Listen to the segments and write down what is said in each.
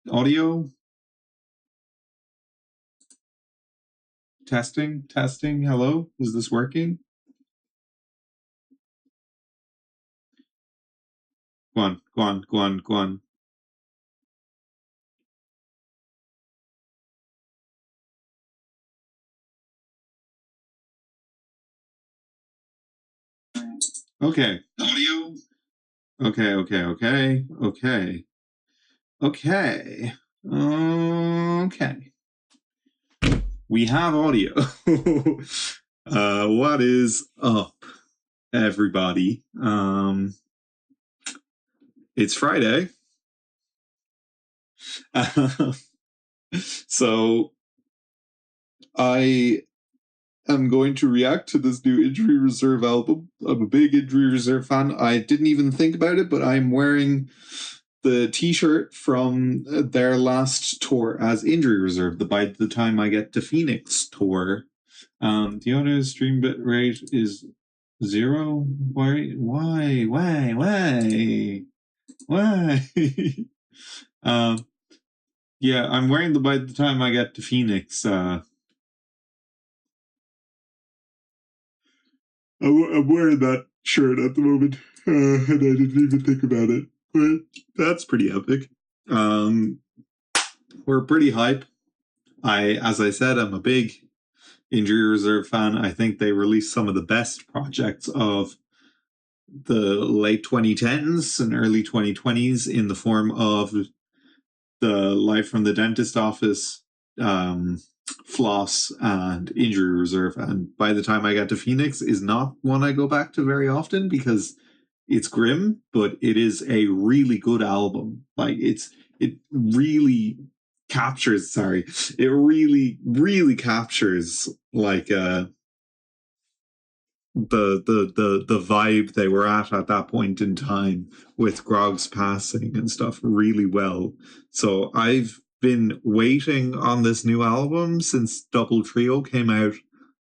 Audio? Testing? Testing? Hello? Is this working? Go on, go on, go on, go on. Okay. Audio? Okay, okay, okay, okay. Okay. Okay. We have audio. What is up, everybody? It's Friday. So I am going to react to this new Injury Reserve album. I'm a big Injury Reserve fan. I didn't even think about it, but I'm wearing the t-shirt from their last tour as Injury Reserve, the By the Time I Get to Phoenix tour. The audio stream bit rate is 0. Why? Yeah, I'm wearing the By the Time I Get to Phoenix. I'm wearing that shirt at the moment, and I didn't even think about it. But that's pretty epic. We're pretty hype. As I said, I'm a big Injury Reserve fan. I think they released some of the best projects of the late 2010s and early 2020s in the form of the Live from the Dentist Office, Floss, and Injury Reserve. And By the Time I Get to Phoenix is not one I go back to very often because it's grim, but it is a really good album. Like it really captures. Sorry, it really captures like the vibe they were at that point in time with Grog's passing and stuff really well. So I've been waiting on this new album since Double Trio came out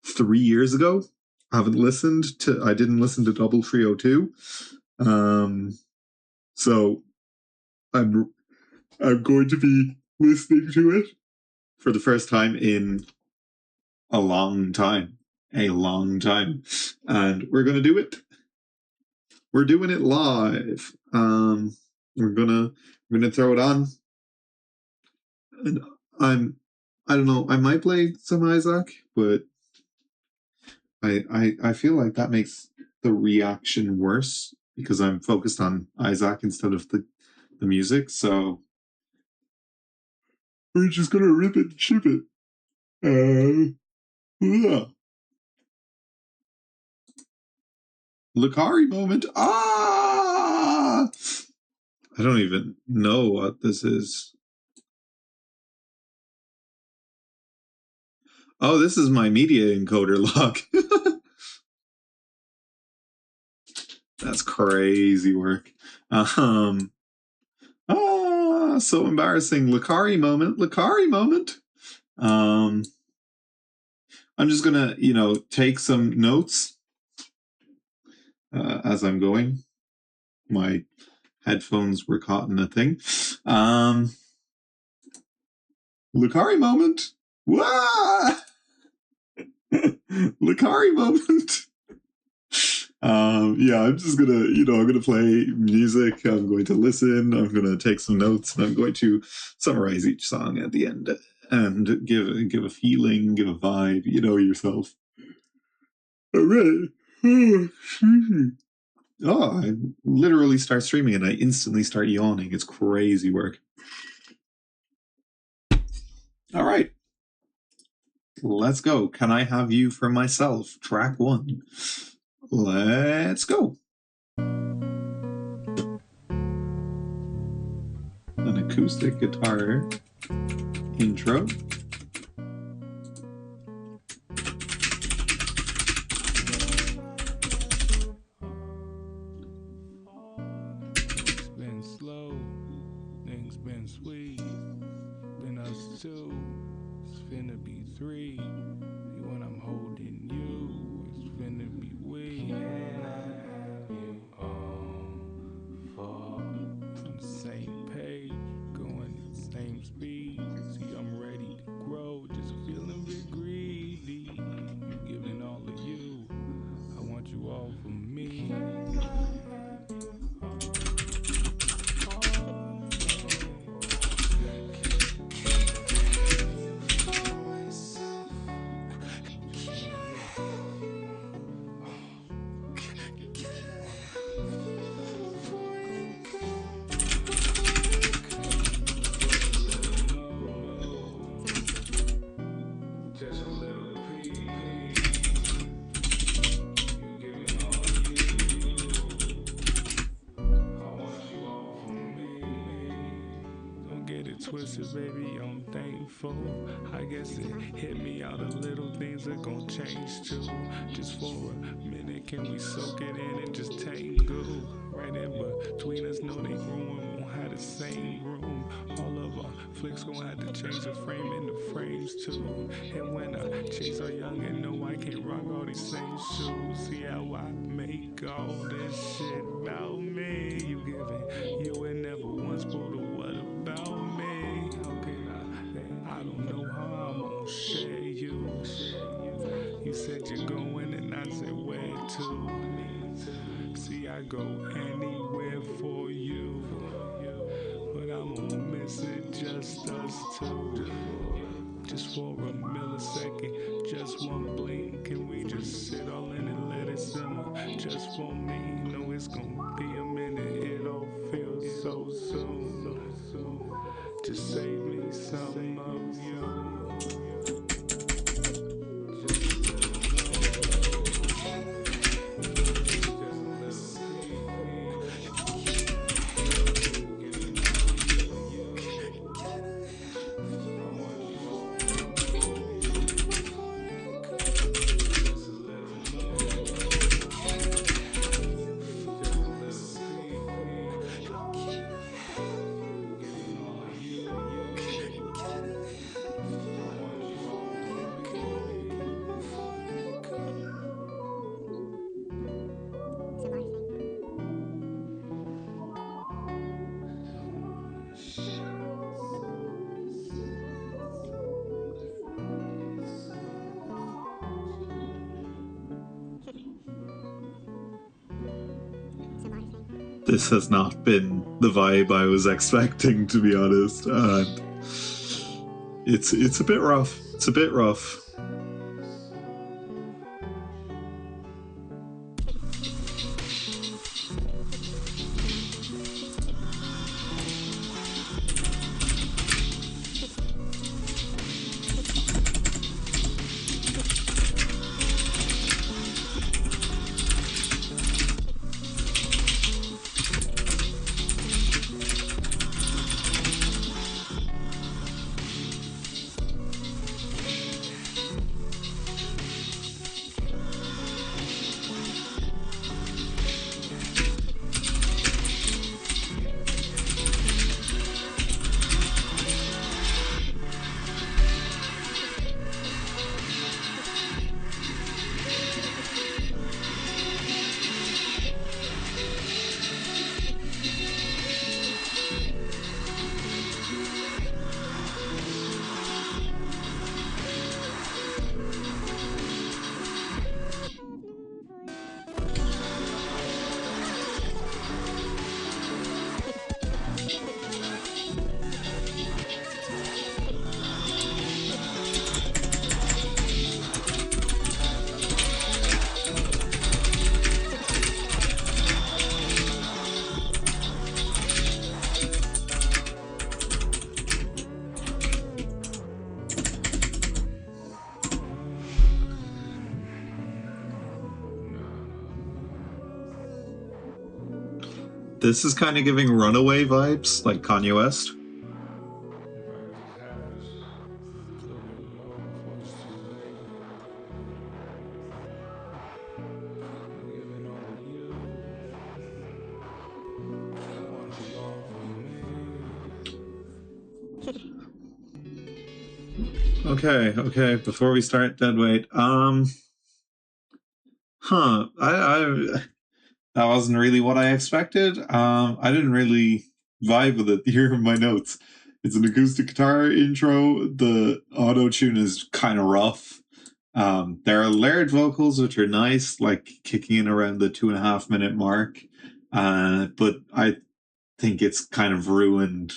3 years ago. I didn't listen to Double Trio 2. So I'm going to be listening to it for the first time in a long time. And we're going to do it. We're doing it live. We're gonna throw it on. And I don't know, I might play some Isaac, but I feel like that makes the reaction worse because I'm focused on Isaac instead of the music, so we're just gonna rip it and ship it. Yeah. Lucari moment. Ah! I don't even know what this is. Oh, this is my media encoder log. That's crazy work. So embarrassing. Lucari moment. I'm just gonna, take some notes as I'm going. My headphones were caught in a thing. Lucari moment. Wah! Lucari moment. Yeah, I'm just gonna, I'm gonna play music. I'm going to listen. I'm gonna take some notes, and I'm going to summarize each song at the end and give a feeling, give a vibe. You know yourself. All right. Oh, I literally start streaming and I instantly start yawning. It's crazy work. All right. Let's go. Can I have you for myself? Track 1. Let's go. An acoustic guitar intro. It's been slow, things been sweet. Been us two, it's finna be 3. When I'm holding you, it's finna be we. Can I have you on the same page, going the twisted, baby, I'm thankful. I guess it hit me all the little things are gonna change too. Just for a minute, can we soak it in and just tangle? Right in between us, know they growing, won't have the same room. All of our flicks gonna have to change the frame and the frames too. And when I chase our young and know I can't rock all these same shoes. See how I make all this shit about me. You giving, you ain't never once pulled a what about me? How can I don't know how I'm gonna share you. You said you're going and I said where to. See, I go anywhere for you. But I'm gonna miss it, just us two. Just for a millisecond, just one blink. Can we just sit all in and let it simmer? Just for me, know it's gonna be a minute. It all feels so soon. Just save me some of you. This has not been the vibe I was expecting, to be honest. It's a bit rough. It's a bit rough. This is kind of giving Runaway vibes, like Kanye West. Okay. Before we start deadweight, that wasn't really what I expected. I didn't really vibe with it. Here are my notes. It's an acoustic guitar intro. The auto tune is kind of rough. There are layered vocals, which are nice, like kicking in around the 2.5 minute mark. But I think it's kind of ruined.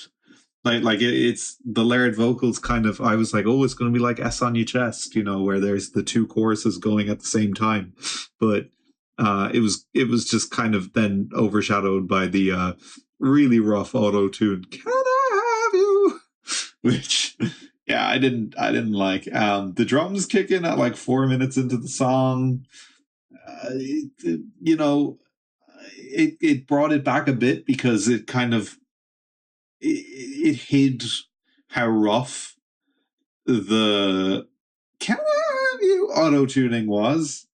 It's the layered vocals kind of. I was like, oh, it's going to be like S on Your Chest, where there's the two choruses going at the same time. But it was just kind of then overshadowed by the really rough auto tune. Can I have you? Which, yeah, I didn't like. The drums kick in at like 4 minutes into the song. It brought it back a bit because it kind of it hid how rough the auto tuning was,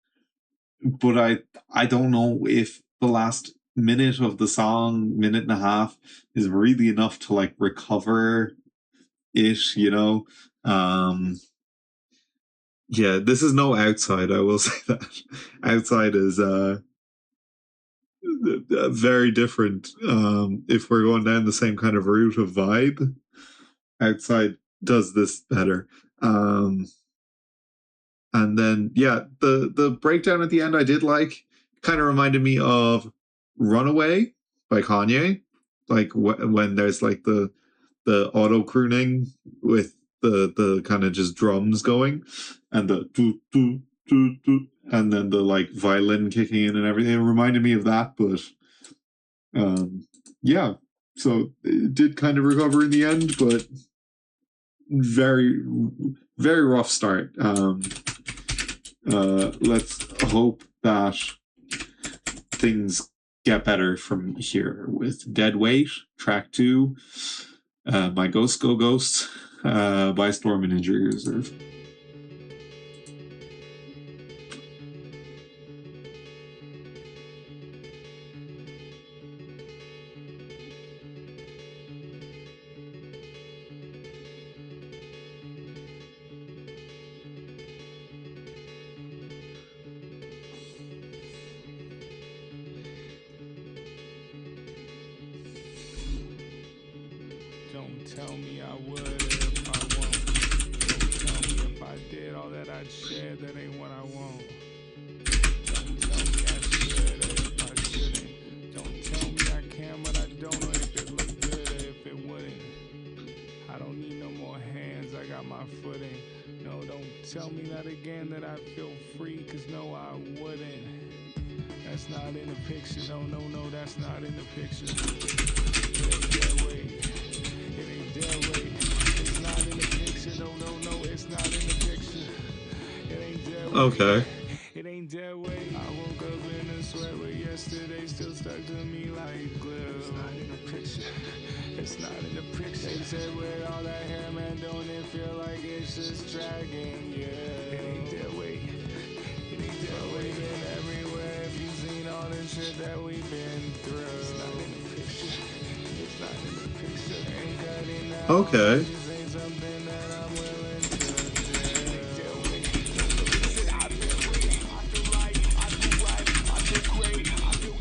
but I don't know if the last minute of the song, minute and a half, is really enough to like recover it, you know. Yeah, this is no Outside, I will say that. Outside is very different. If we're going down the same kind of route of vibe, Outside does this better. And then yeah, the breakdown at the end I did like. Kind of reminded me of Runaway by Kanye, like when there's like the auto crooning with the kind of just drums going, and the do do do do, and then the like violin kicking in and everything. It reminded me of that, but yeah. So it did kind of recover in the end, but very very rough start. Let's hope that things get better from here with Dead Weight, track 2, My Ghost Go Ghost, by Storm and Injury Reserve. Don't tell me I would if I won't. Don't tell me if I did all that I'd share, that ain't what I want. Don't tell me I should or if I shouldn't. Don't tell me I can, but I don't know if it looked good or if it wouldn't. I don't need no more hands, I got my footing. No, don't tell me that again, that I feel free, cause no, I wouldn't. That's not in the picture, no, no, no, that's not in the picture. It ain't that way. It ain't that way. It's not in the picture. No, no, no, it's not in the picture. It ain't that way. Okay. It ain't that way. I woke up in a sweat, but yesterday still stuck to me like glue. It's not in the picture. It's not in the picture. They said with all that hair, man, don't it feel like it's just dragging? Yeah. It ain't that way. It ain't that way. Been everywhere. If you seen all the shit that we've been through. It's not in the picture. It's not in the picture. Ain't cutting out. Okay. Say something that I'm willing to do. Ain't that way. Listen, I feel great. I feel light. I feel right. I feel great. I feel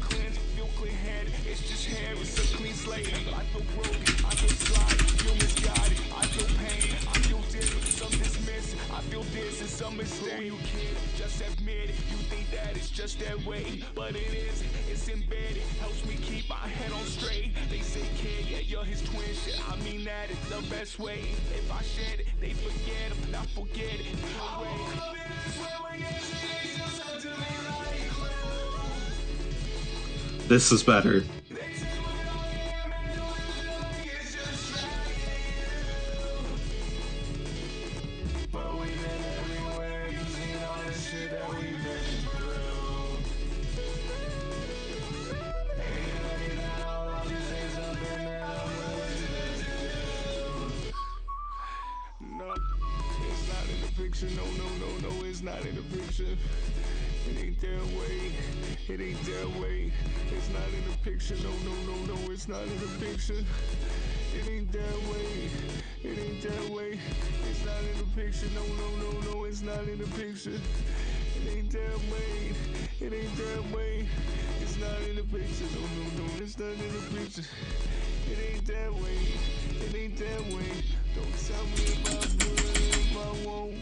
clean head. It's just hair. It's a clean slate. I feel broke. I feel slide. Feel misguided. I feel pain. I feel different. Some dismiss. I feel this and some mistake. You kid, just admit it. You think that it's just that way, but it is. It's embedded. Helps me keep my head on straight. They say, kid, yeah, you're his twin. Shit, I mean that it's the best way. If I shed it, they forget him. Not forget it. No way. This is better. But we've been everywhere. You seen all the shit that we've been through. Ain't letting that all out. You say something that I'm willing to do. No, it's not in the picture. No, no, no, no, it's not in the picture. It ain't that way. It ain't that way. It's not in the picture. No, no, no, no, it's not in the picture. It ain't that way. It ain't that way. It's not in the picture. No, no, no, no, it's not in the picture. It ain't that way. It ain't that way. It's not in the picture. No, no, no, it's not in the picture. It ain't that way. It ain't that way. Don't tell me if I will, if I won't.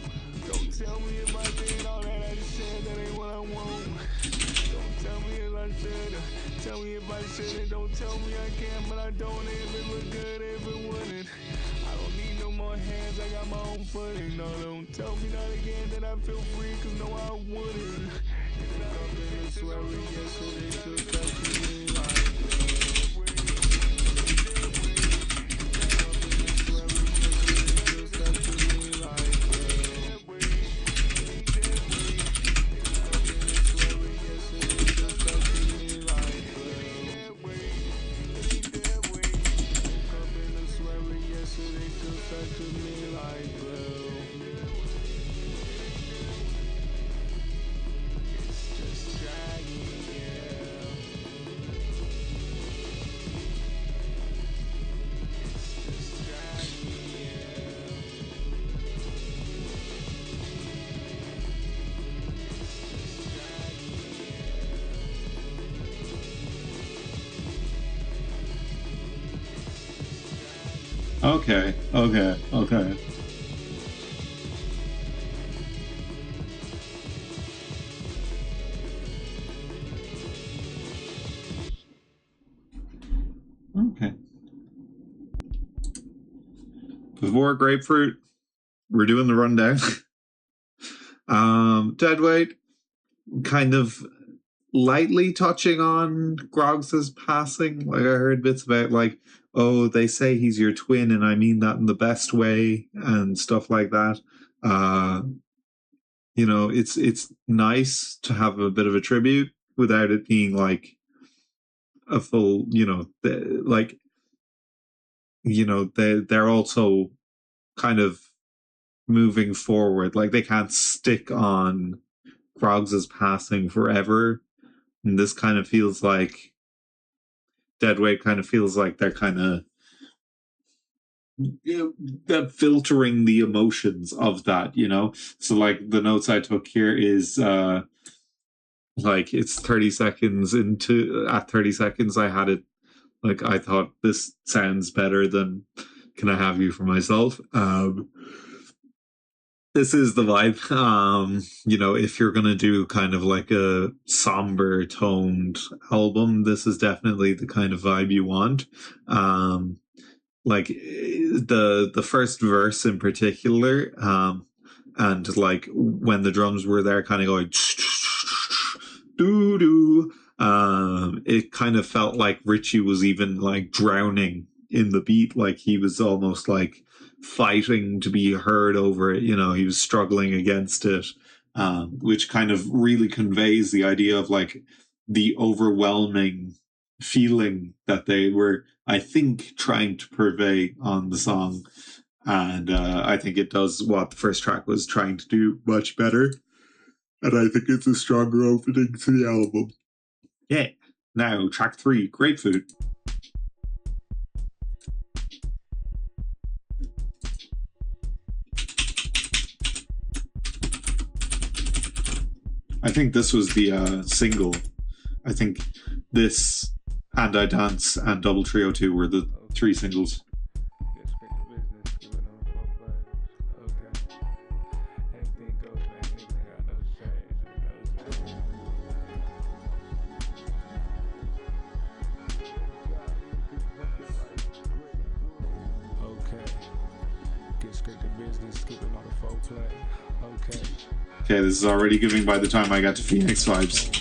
Don't tell me if I did all that I said, that ain't what I want. Don't tell me if I should, tell me if I shouldn't. Don't tell me I can, but I don't. If it look good, if it wouldn't. I don't need no more hands, I got my own footing. No, don't tell me not again that I feel free, cause no, I wouldn't. And I've been swearing yesterday to touch me like Okay. Okay. Okay. Okay. Before grapefruit, we're doing the rundown. Deadweight, kind of lightly touching on Groggs's passing. Like I heard bits about like, oh, they say he's your twin, and I mean that in the best way, and stuff like that. Uh, it's nice to have a bit of a tribute without it being like a full, like they're also kind of moving forward. Like they can't stick on Groggs's passing forever. And this kind of feels like Deadweight kind of feels like they're kind of they're filtering the emotions of that. So like the notes I took here is like it's 30 seconds into at 30 seconds I had it like I thought this sounds better than Can I Have You for Myself. This is the vibe. If you're gonna do kind of like a somber toned album, this is definitely the kind of vibe you want. Like the first verse in particular, and like when the drums were there, kind of going doo doo. It kind of felt like Richie was even like drowning in the beat, like he was almost like fighting to be heard over it. He was struggling against it, which kind of really conveys the idea of like the overwhelming feeling that they were, I think, trying to purvey on the song. And I think it does what the first track was trying to do much better. And I think it's a stronger opening to the album. Yeah. Now, track 3, Grapefruit. I think this was the single. I think this and I Dance and Double Trio 2 were the 3 singles. Okay, this is already giving by the time I got to Phoenix vibes.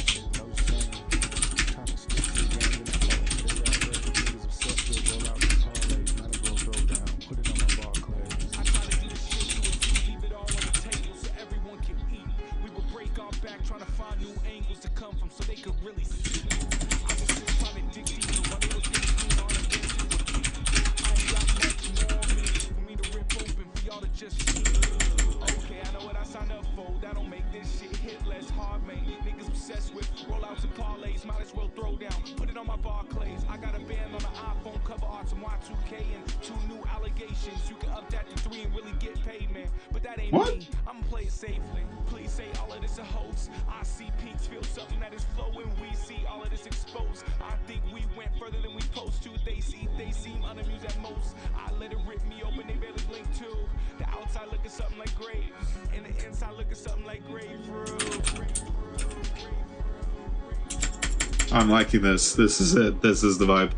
I'm liking this. This is it. This is the vibe.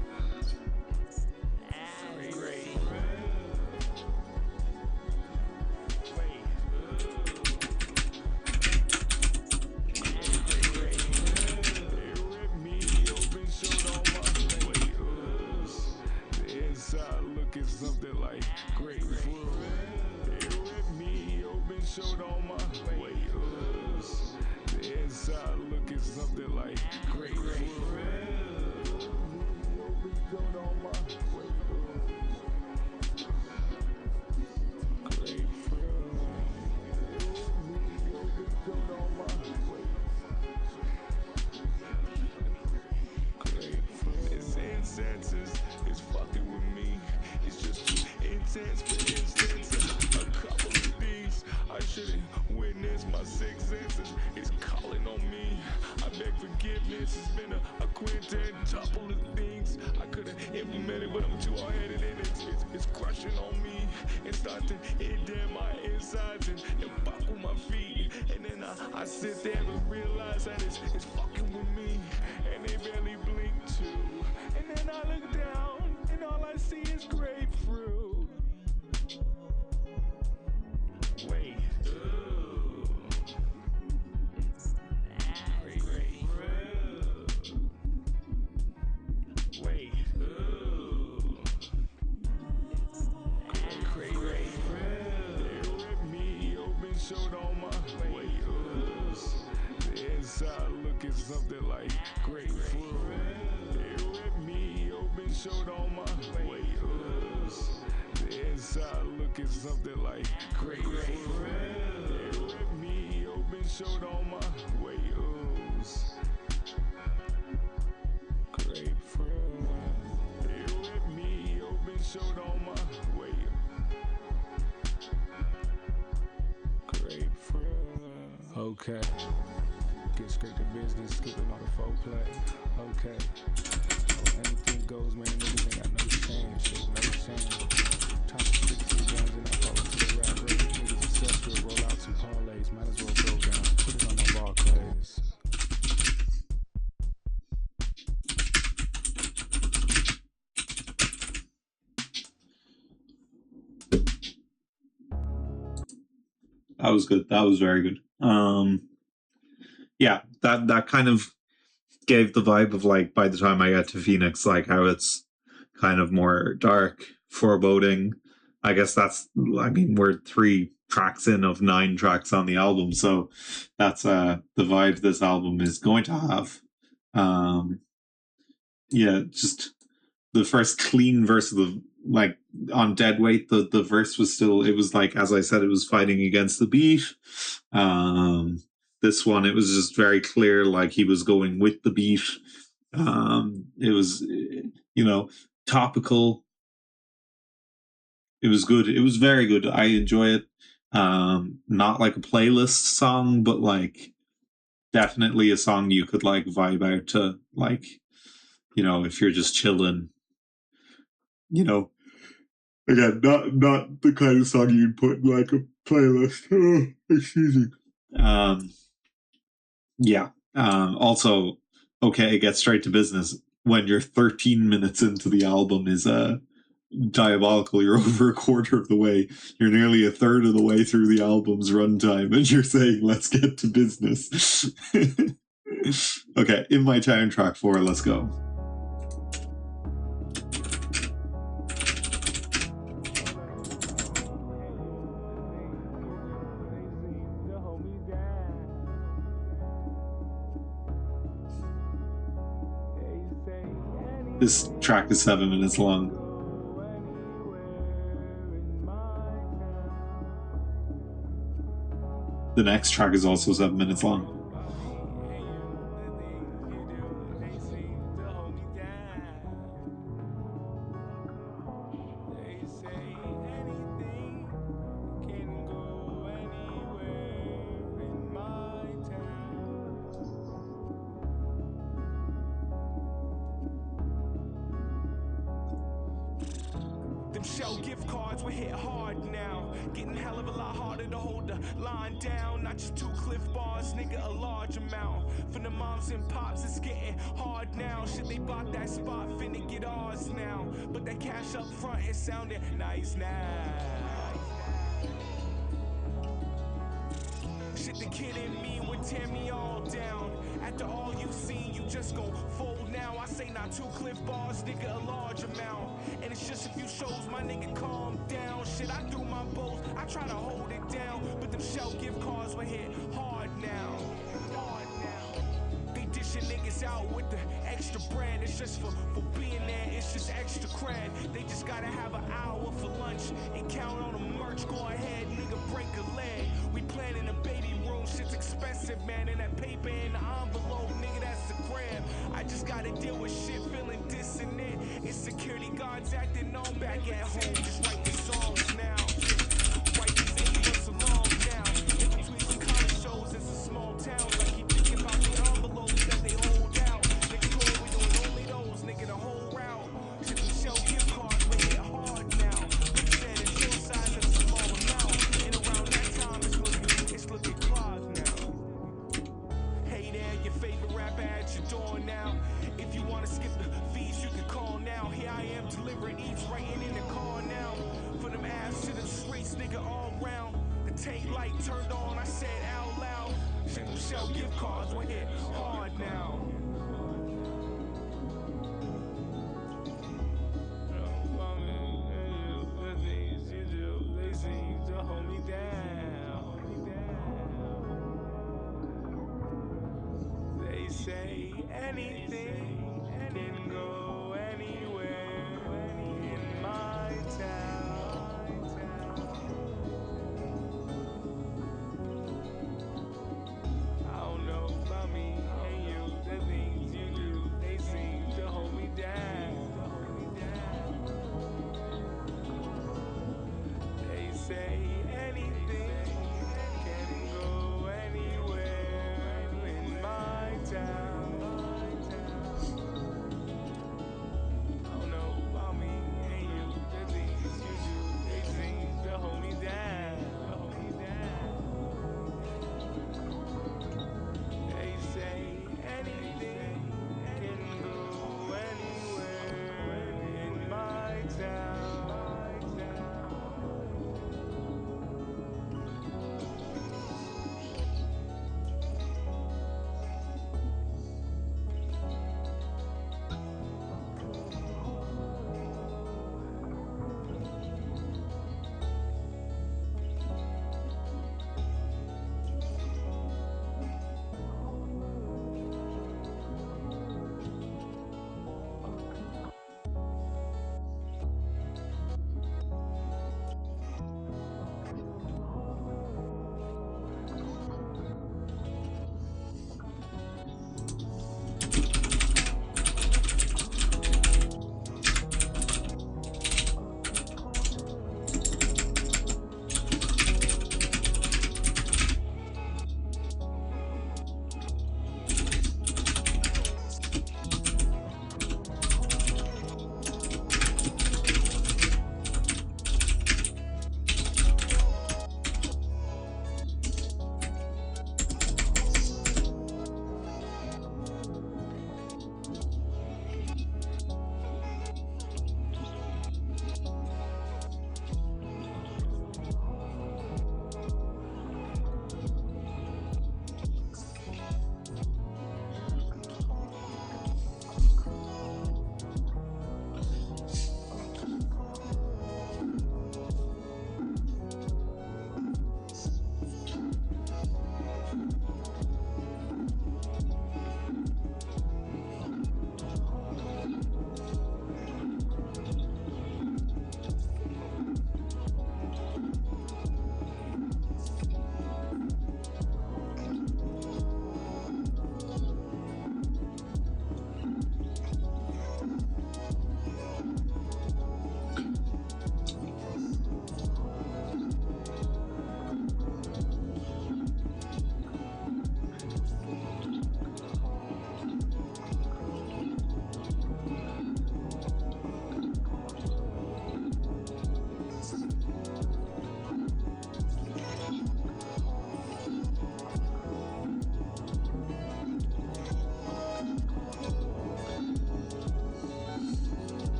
beg forgiveness. It's been a quintuple of things I could have implemented, but I'm too hard-headed and it's crushing on me. It's starting to hit down my insides and buckle my feet. And then I sit there and realize that it's fucking with me. And they barely blink too. And then I look down and all I see is grapefruit. Wait. Ooh. Grapefruit. Wait. Ooh. Grapefruit. They rip me open, showed all my way. The inside looking something like grapefruit. They rip me open, showed all my way. The inside looking something like grapefruit. They rip me open, showed all my way. Grapefruit. They rip me open, showed all my way. Grapefruit. Okay. Get straight to business, skipping all the foreplay. Okay. Anything goes, man. Niggas ain't got no shame. Shit, no shame. Top 60 guns and I fall into the rap race. Niggas accessory, roll out some parlays. Might as well go down. Put it on my ball clays. That was good. That was very good. Yeah, that kind of gave the vibe of like by the time I got to Phoenix, like how it's kind of more dark, foreboding. I guess we're 3 tracks in of 9 tracks on the album, so that's the vibe this album is going to have. Yeah, just the first clean verse of the like on Deadweight, the verse was still, it was like, as I said, it was fighting against the beat. This one, it was just very clear, like he was going with the beat. It was, topical. It was good. It was very good. I enjoy it. Not like a playlist song, but like definitely a song you could like vibe out to, like, if you're just chilling, again, not the kind of song you'd put in like a playlist. Oh, excuse me. Yeah. Also, okay, get straight to business. When you're 13 minutes into the album is diabolical. You're over a quarter of the way. You're nearly a third of the way through the album's runtime, and you're saying, let's get to business. Okay, In My Town, track 4, let's go. This track is 7 minutes long. The next track is also 7 minutes long. Them shell gift cards will hit hard now. Getting hell of a lot harder to hold the line down. Not just 2 Cliff bars, nigga, a large amount. From the moms and pops, it's getting hard now. Shit, they bought that spot, finna get ours now. But that cash up front, it sounded nice now. Shit, the kid in me would tear me all down. After all you've seen, you just gon' fold now. I say not 2 Cliff bars, nigga, a large amount. And it's just a few shows, my nigga, calm down. Shit, I do my both, I try to hold it down. But them shell gift cards will hit hard now. They dishing niggas out with the extra bread. It's just for being there, it's just extra cred. They just gotta have an hour for lunch and count on the merch. Go ahead, nigga, break a leg. We planning a baby room, shit's expensive, man. And that paper in the envelope, nigga, that's the grab. I just gotta deal with shit, feeling dissonant. It's security guards acting on back at home, just writing songs now. Write these 8 months along now. In between some college shows in some small towns, I keep thinking about the envelopes that your favorite rapper at your door now. If you wanna skip the fees, you can call now. Here I am delivering eats, writing in the car now. For them ass to them streets, nigga, all round. The tape light turned on, I said out loud. Single shell gift cards, we're hit hard now. The things you do, they seem to hold me down. They say anything can go anywhere in my town. I don't know about me and you, the things you do, they seem to hold me down. They say anything can go anywhere in my town.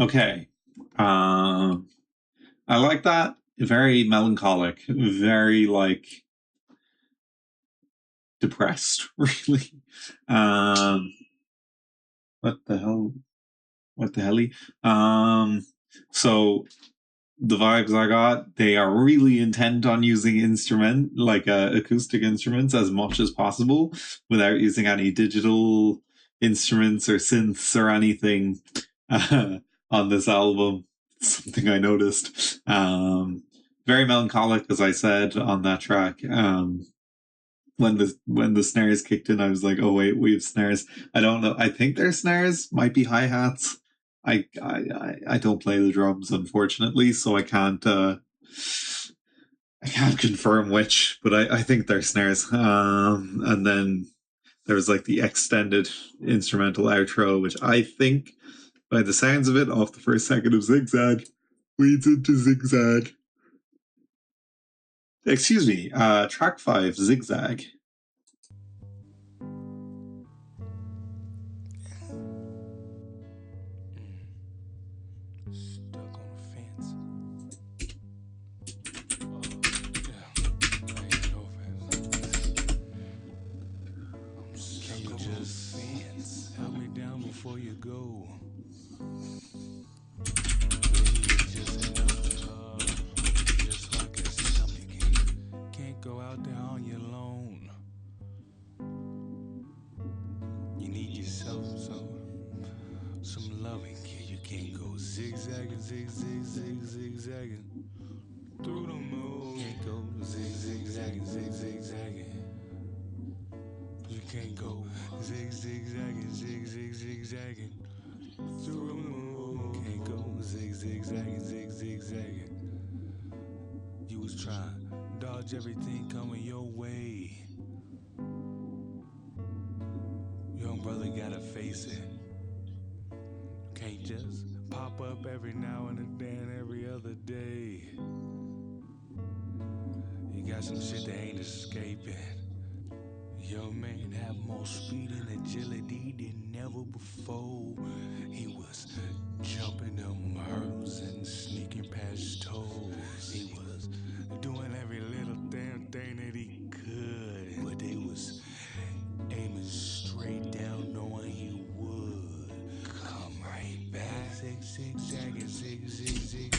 Okay. I like that. Very melancholic. Very, like, depressed, really. What the hell? What the helly? So the vibes I got, they are really intent on using acoustic instruments as much as possible without using any digital instruments or synths or anything on this album. Something I noticed. Very melancholic, as I said on that track. When the snares kicked in, I was like, "Oh wait, we have snares." I don't know. I think they're snares. Might be hi hats. I don't play the drums, unfortunately, so I can't confirm which, but I think they're snares. And then there was like the extended instrumental outro, which I think, by the sounds of it, off the first second of Zigzag, leads into Zigzag. Excuse me, track 5, Zigzag. Stuck on the fence. Can you just help me down before you go? Just like a stomach ache. Can't go out there on your own. You need yourself some loving, kid. You can't go zigzagging, zigzagging through the moon. Can't go zigzagging, zigzagging. You can't go zigzagging, zigzagging through the moon. Can't go zigzagging, zigzagging. You was trying to dodge everything coming your way. Young brother gotta face it. Can't just pop up every now and then, every other day. You got some shit that ain't escaping. Your man have more speed and agility than never before. He was jumping them hurdles and sneaking past toes. He was doing every little damn thing that he could. But they was aiming straight down, knowing he would come right back. Zigzagging, zigzagging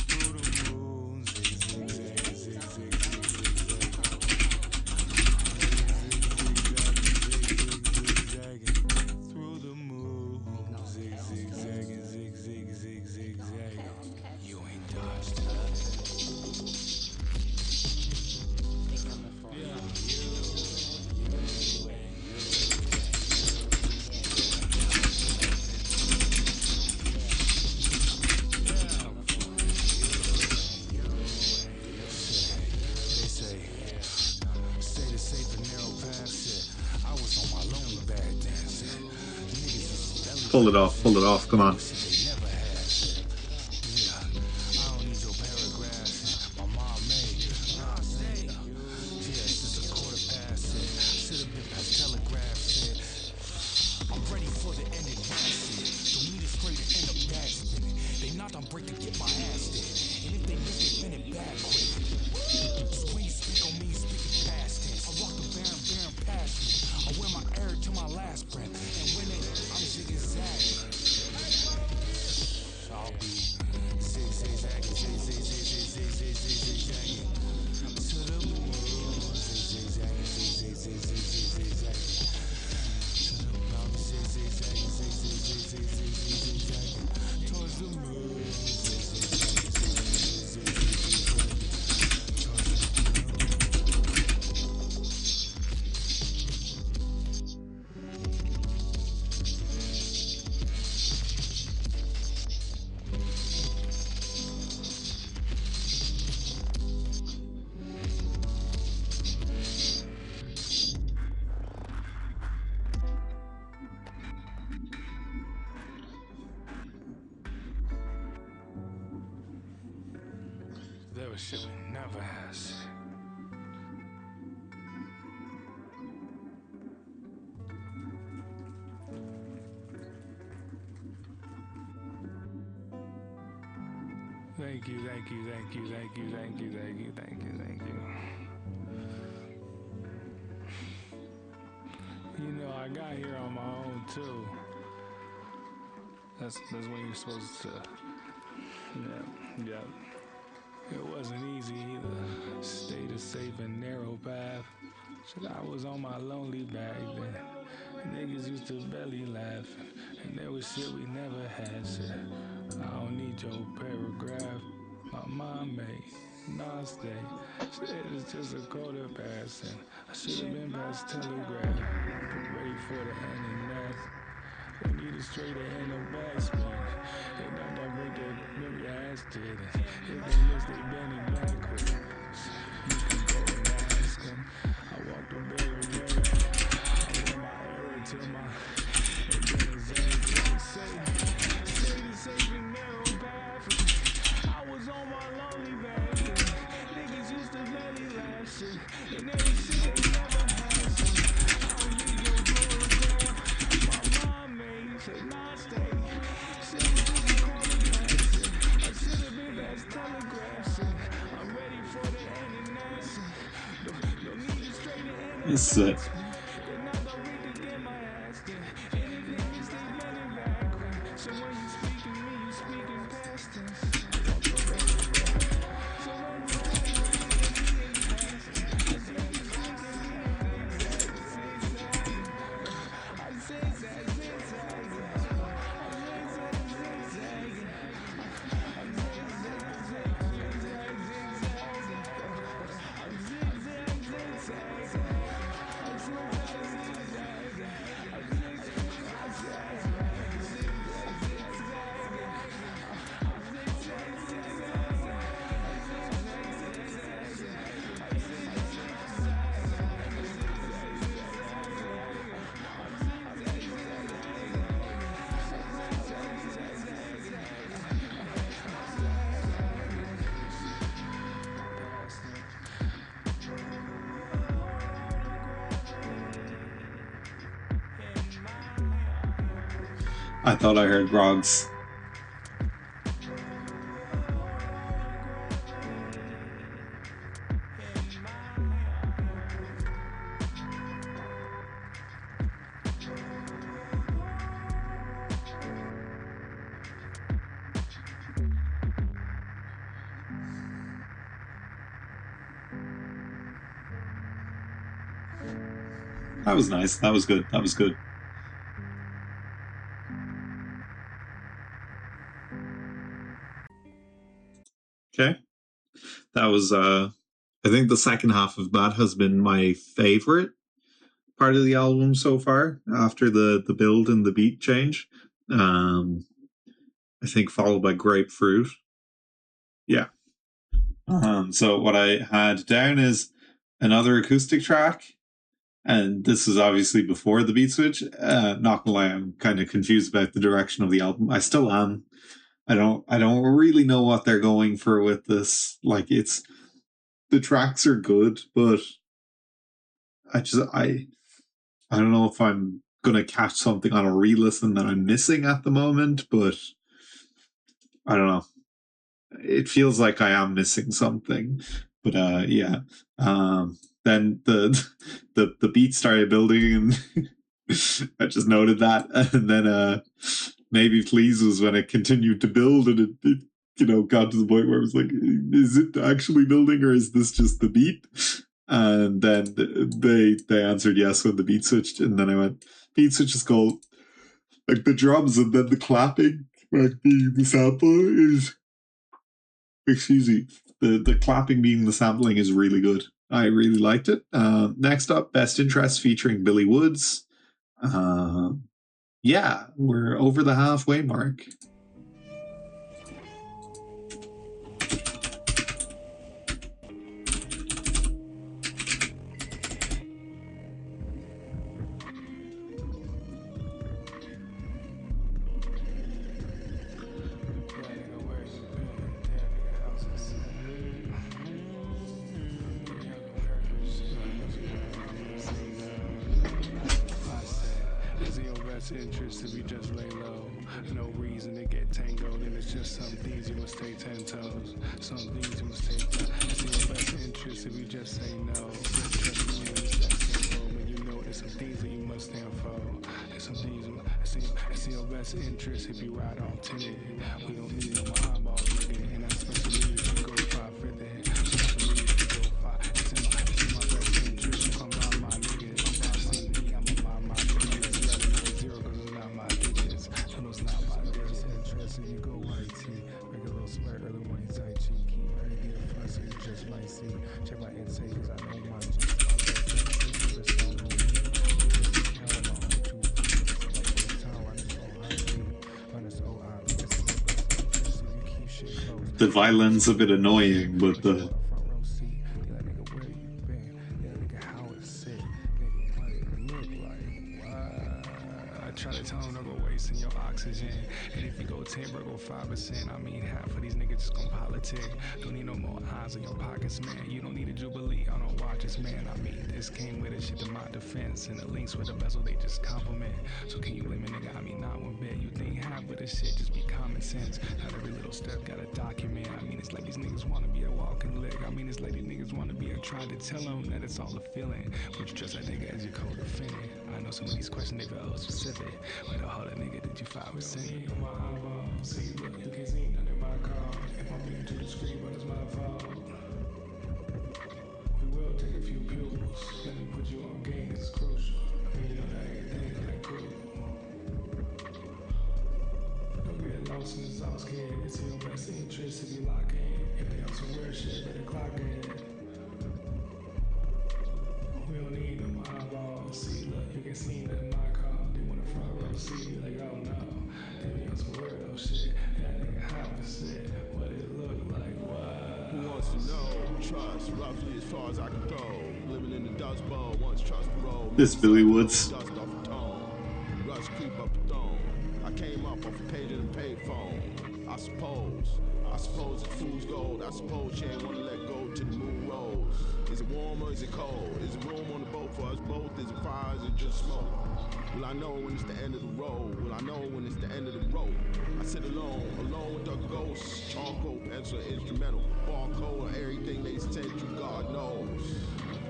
through the moon. Zigzagging, zigzagging. Through the moon, zigzagging, zigzagging. You ain't dodged Pull it off, come on. There was shit we never has. Thank you, thank you, thank you, thank you, thank you, thank you, thank you, thank you. You know, I got here on my own too. That's when you're supposed to. Yeah. It wasn't easy either. Stayed a safe and narrow path. Shit, I was on my lonely back then. Niggas used to belly laugh, and there was shit we never had. Shit, I don't need your paragraph. My mom made, nah stay. Shit, it's just a quarter past, and I should have been past telegraph. Ready for the end and that. They need a straighter and a backspin. They not direct that, maybe I asked it. If they miss, they bending backwards. You can go and ask them. I walked a better way. I wore my error to my. And then it's everything say the safe and narrow path. I was on my lonely back then. Niggas used to belly laugh shit. And there was shit they never had. So I don't need your paragraph. My mom made said nah stay. Shit was just a quarter past it. I should have been past telegraph shit. I'm ready for the end and that's it. Don't need to straighten and a This backspin. They're not gonna read to get my ass in. And if they miss, they bending backward. So when you speaking me, you speaking past tense. So when you speaking me in past tense, I see you speaking me in zigzag. I zigzag, zigzag. I zigzag, zigzag. I zigzag, zigzag, zigzag. I zigzag, zigzag. I thought I heard Grogs. That was nice. That was good. That was good. Okay. That was I think the second half of that has been my favorite part of the album so far after the build and the beat change. I think followed by Grapefruit. Yeah. So what I had down is another acoustic track, and this is obviously before the beat switch. Not gonna lie, I'm kind of confused about the direction of the album. I still am. I don't really know what they're going for with this. Like, it's the tracks are good, but I don't know if I'm gonna catch something on a re-listen that I'm missing at the moment, but I don't know. It feels like I am missing something. But yeah. Then the beat started building and I just noted that. And then Maybe Please was when it continued to build and it got to the point where it was like, is it actually building or is this just the beat? And then they answered yes when the beat switched, and then I went, beat switch is called like the drums and then the clapping, like the sample is, excuse me, the clapping being the sampling is really good. I really liked it. Next up, Best Interest featuring Billy Woods. Yeah, we're over the halfway mark. best interest if you just lay low. No reason to get tangled, and it's just some things you must take 10 toes. Some things you must take down. It's in your best interest if you just say no. Trust me when it's that simple. When you know there's some things that you must stand for. There's some things it's in your best interest if you ride on tinted. We don't need no more eyeballs, nigga, and that's especially if you go 550. For me, if you go 5, it's in my best interest. You come by my nigga. See me, I'm a my digits. Let a nigga zero, cause it's not my digits. No, it's not my digits. Interest if you go white tee. Make a little sweat, early morning Tai Chi. Keep ready to get fussy, you just might see. Check my intake, cause I know my G's. The violence a bit annoying, but the try to tell them to go wasting your oxygen. And if you go 10, bro, go 5%. I mean, half of these niggas just gon' politic. Don't need no more eyes in your pockets, man. You don't need a jubilee on no watches, man. I mean, this came with a shit to my defense. And the links with the bezel, they just compliment. So can you limit, nigga? I mean, not one bit. You think half of this shit just be common sense. Not every little step got a document. I mean, it's like these niggas wanna be a walking lick. I mean, it's like these niggas wanna be a trying to tell them that it's all a feeling. Would you trust that nigga as your co-defendant? I know some of these questions, they felt specific. Wait, hold up, nigga, did you 5%? On my eyeball, see, look, you can't see none of my call. If I'm being too discreet, but it's my fault. We will take a few pills. Let me put you on game, it's crucial. I mean, you know that everything's that cool. Don't get lost in the sauce can. It's in your best interest if you lock in. If they on some weird shit, better clock in. We don't need no more eyeballs. See, look, you can see that in my car. They want a front row seat, like, oh no. They be on some weirdo shit. That nigga how to sit. What it look like, what? Who wants to know? Trust, roughly as far as I can throw. Living in the Dust Bowl, once trust the road. This Billy Woods. Dust off a tone. Rust creep up the throne. I came up off a page and paid phone. I suppose it's fool's gold. I suppose she ain't wanna let go till the moon rolls. Is it warm or is it cold? Is it room on the boat for us both? Is it fire? Is it just smoke? Will I know when it's the end of the road? Will I know when it's the end of the rope? I sit alone with the ghosts. Charcoal, pencil, instrumental. Barcode or everything they sent you, God knows.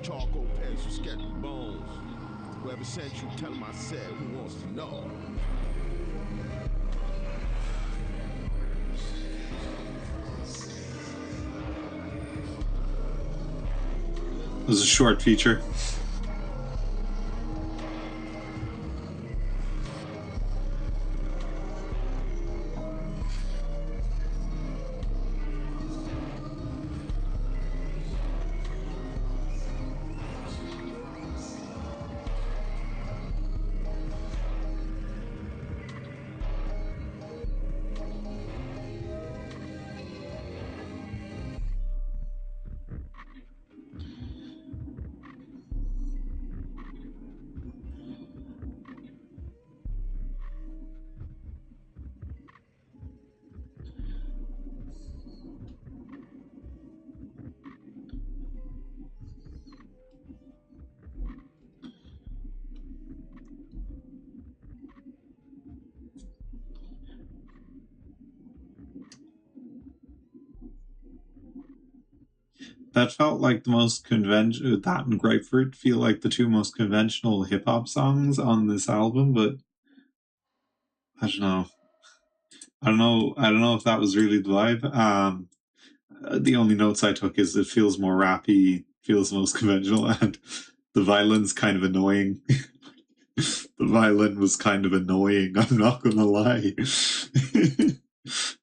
Charcoal, pencil, sketch bones. Whoever sent you, tell them I said, who wants to know? It was a short feature. That felt like the most conventional. That and Grapefruit feel like the two most conventional hip hop songs on this album, but I don't know. I don't know if that was really the vibe. The only notes I took is it feels more rappy, feels most conventional, and the violin's kind of annoying. The violin was kind of annoying, I'm not gonna lie.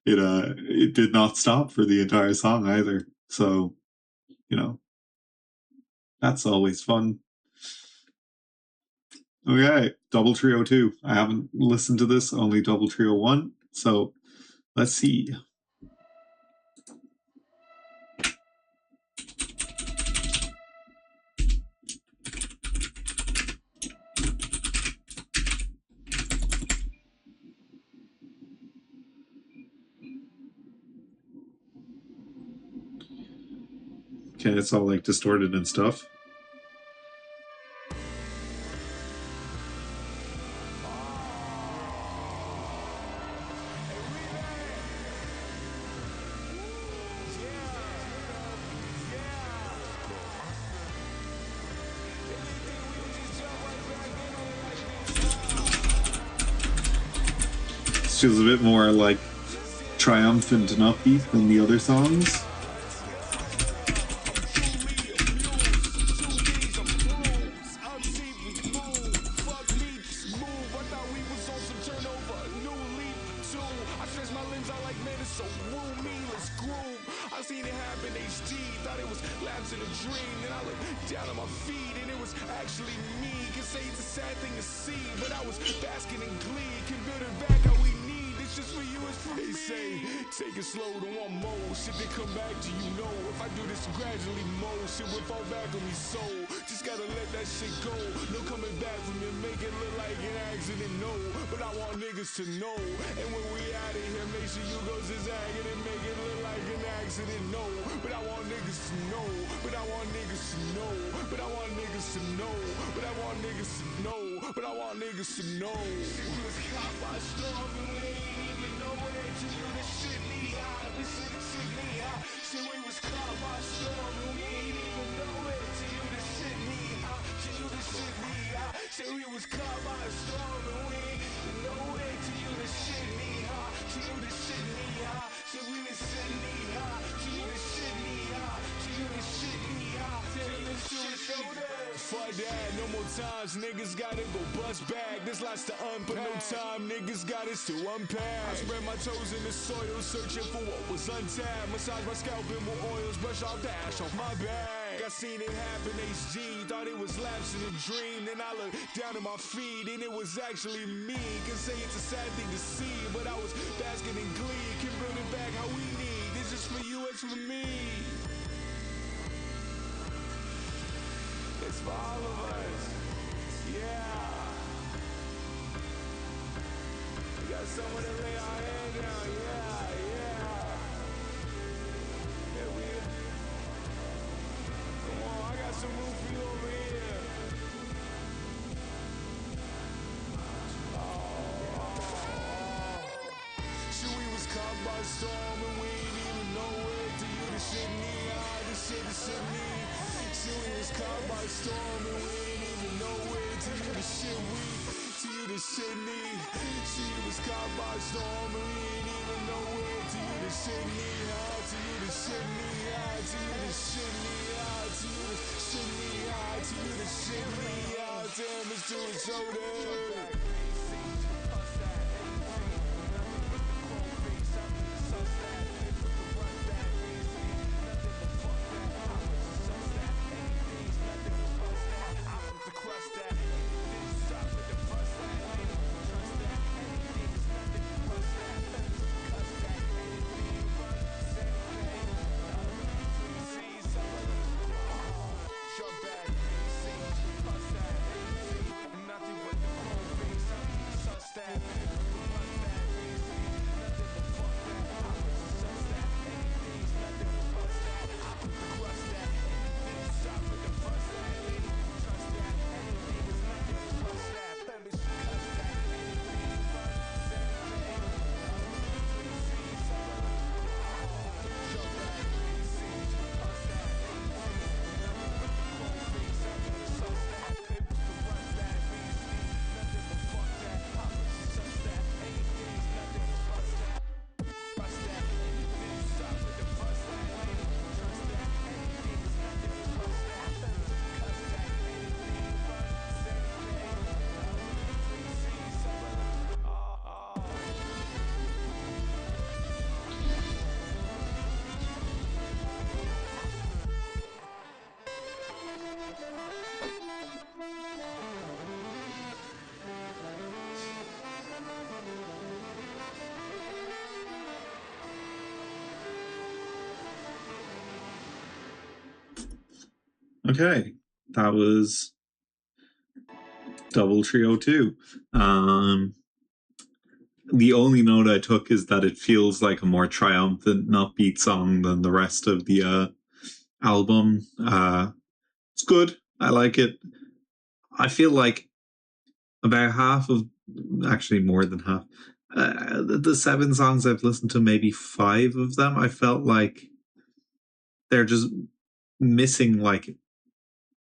It did not stop for the entire song either. So, you know, that's always fun. Okay, Double Trio 2. I haven't listened to this, only Double Trio 1. So, let's see. Okay, it's all like distorted and stuff. This feels a bit more like triumphant and upbeat than the other songs. Down on my feet, and it was actually me. Can say it's a sad thing to see, but I was basking in glee. Can build it back how we need. It's just for you, it's for me. They say, take it slow to one more. Shit, they come back to you know. If I do this gradually, more shit will fall back on me. So, just gotta let that shit go. No coming back from it, make it look like an accident, no. But I want niggas to know. And when we out of here, make sure you go zigzagging and make it look like an accident, no. But I want niggas to know. But I want niggas to know. But I want niggas to know. But I want niggas to know. But I want niggas to know. Shit, we was caught by a storm and we ain't even know it. To you, this shit Yeehaw. This shit Yeehaw. Shit, we was caught by a storm and we ain't even know it. To you, this shit Yeehaw. To you, this shit Yeehaw. Shit, we was caught by a storm and we ain't even know it. To you, this shit Yeehaw. To you, this shit Yeehaw. Shit, we was shit Yeehaw. To you, this shit Yeehaw. To you, this shit Yeehaw. To you, this shit shoulder. Fuck that, no more times, niggas gotta go bust back. There's lots to unpack, but no time, niggas got us to unpack. I spread my toes in the soil, searching for what was untapped. Massage my scalp in more oils, brush off the ash off my back. I seen it happen, HG, thought it was lapsing a dream. Then I looked down at my feet, and it was actually me. Can say it's a sad thing to see, but I was basking in glee. Can build it back how we need. This is for you, it's for me. It's for all of us. Yeah. We got somewhere to lay our head down. Yeah. Yeah, we. Come on, I got some room for you over here. Shit, we was caught by a storm and we ain't even know it. To you, this shit Yeehaw. This shit me. Shit, we was caught by a storm and we ain't even know it. To you, the shit to you, the shit need. Shit, you was caught by a storm and we ain't even know it. To you, the shit Yeehaw. To you, the shit Yeehaw. To you, the shit Yeehaw. To you, the shit Yeehaw. To you, the shit Yeehaw. Damn, it's to his shoulder. Okay, that was Double Trio 2. The only note I took is that it feels like a more triumphant, upbeat song than the rest of the album. It's good. I like it. I feel like about half of, actually more than half, the 7 songs I've listened to, maybe 5 of them, I felt like they're just missing like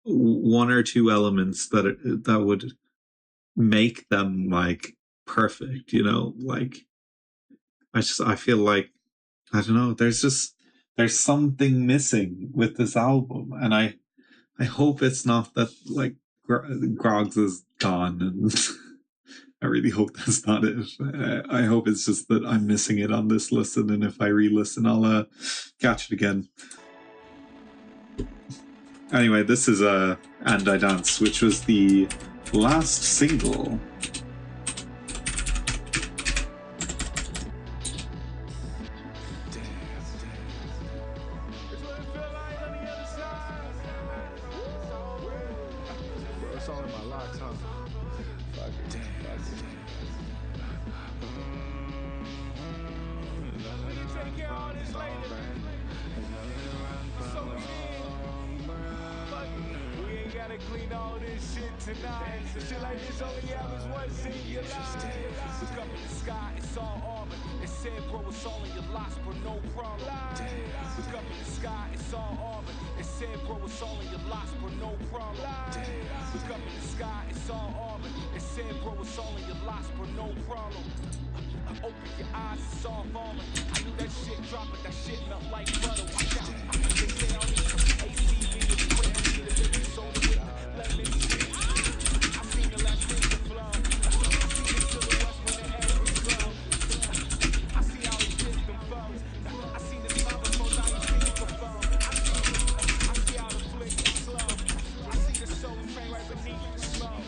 1 or 2 elements that would make them like perfect, you know, like I feel like, I don't know, there's something missing with this album, and I hope it's not that like Grogs is gone, and I really hope that's not it. I hope it's just that I'm missing it on this listen, and if I re-listen, I'll catch it again. Anyway, this is And I Dance, which was the last single. It's all in my locks, huh? Fuck it. Take care of all this later. So we ain't gotta clean all this shit tonight. Shit like this only happens once in your life. Look up in the sky, it's all auburn. It said, bro, it's all in your locks, bro, no problem. Look up in the sky, it's all auburn. It said, bro, it's all in your locks, bro, no problem. Look up in the sky, it's all auburn. It said, bro, it's all in your locks, bro, no problem. Open your eyes, it's all falling. I knew that shit dropping, that shit melt like butter. Watch out. They say I'll need some ACV to the quick. I need a living soul with the lemon skin. I seen the last thing to flow. I see the silhouettes when the air is glow. I see how he did them foes. I see the smile before now you see the phone. I see how the flick is slow. I see the soul train right beneath the smoke.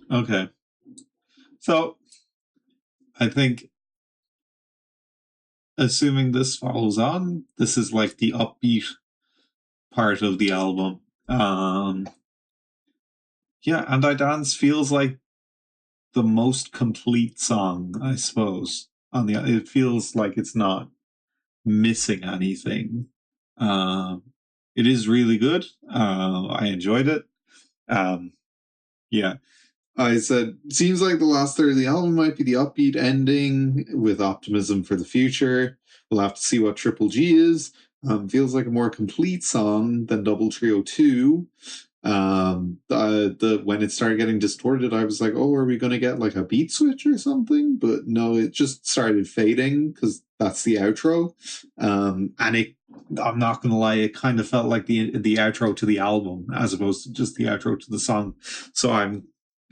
Okay. So I think, assuming this follows on, this is like the upbeat part of the album. Yeah, And I Dance feels like the most complete song, I suppose. it feels like it's not missing anything. It is really good. I enjoyed it. Yeah. I said, seems like the last third of the album might be the upbeat ending with optimism for the future. We'll have to see what Triple G is. Feels like a more complete song than Double Trio 2. When it started getting distorted, I was like, oh, are we going to get like a beat switch or something? But no, it just started fading because that's the outro. And I'm not going to lie, it kind of felt like the outro to the album as opposed to just the outro to the song. So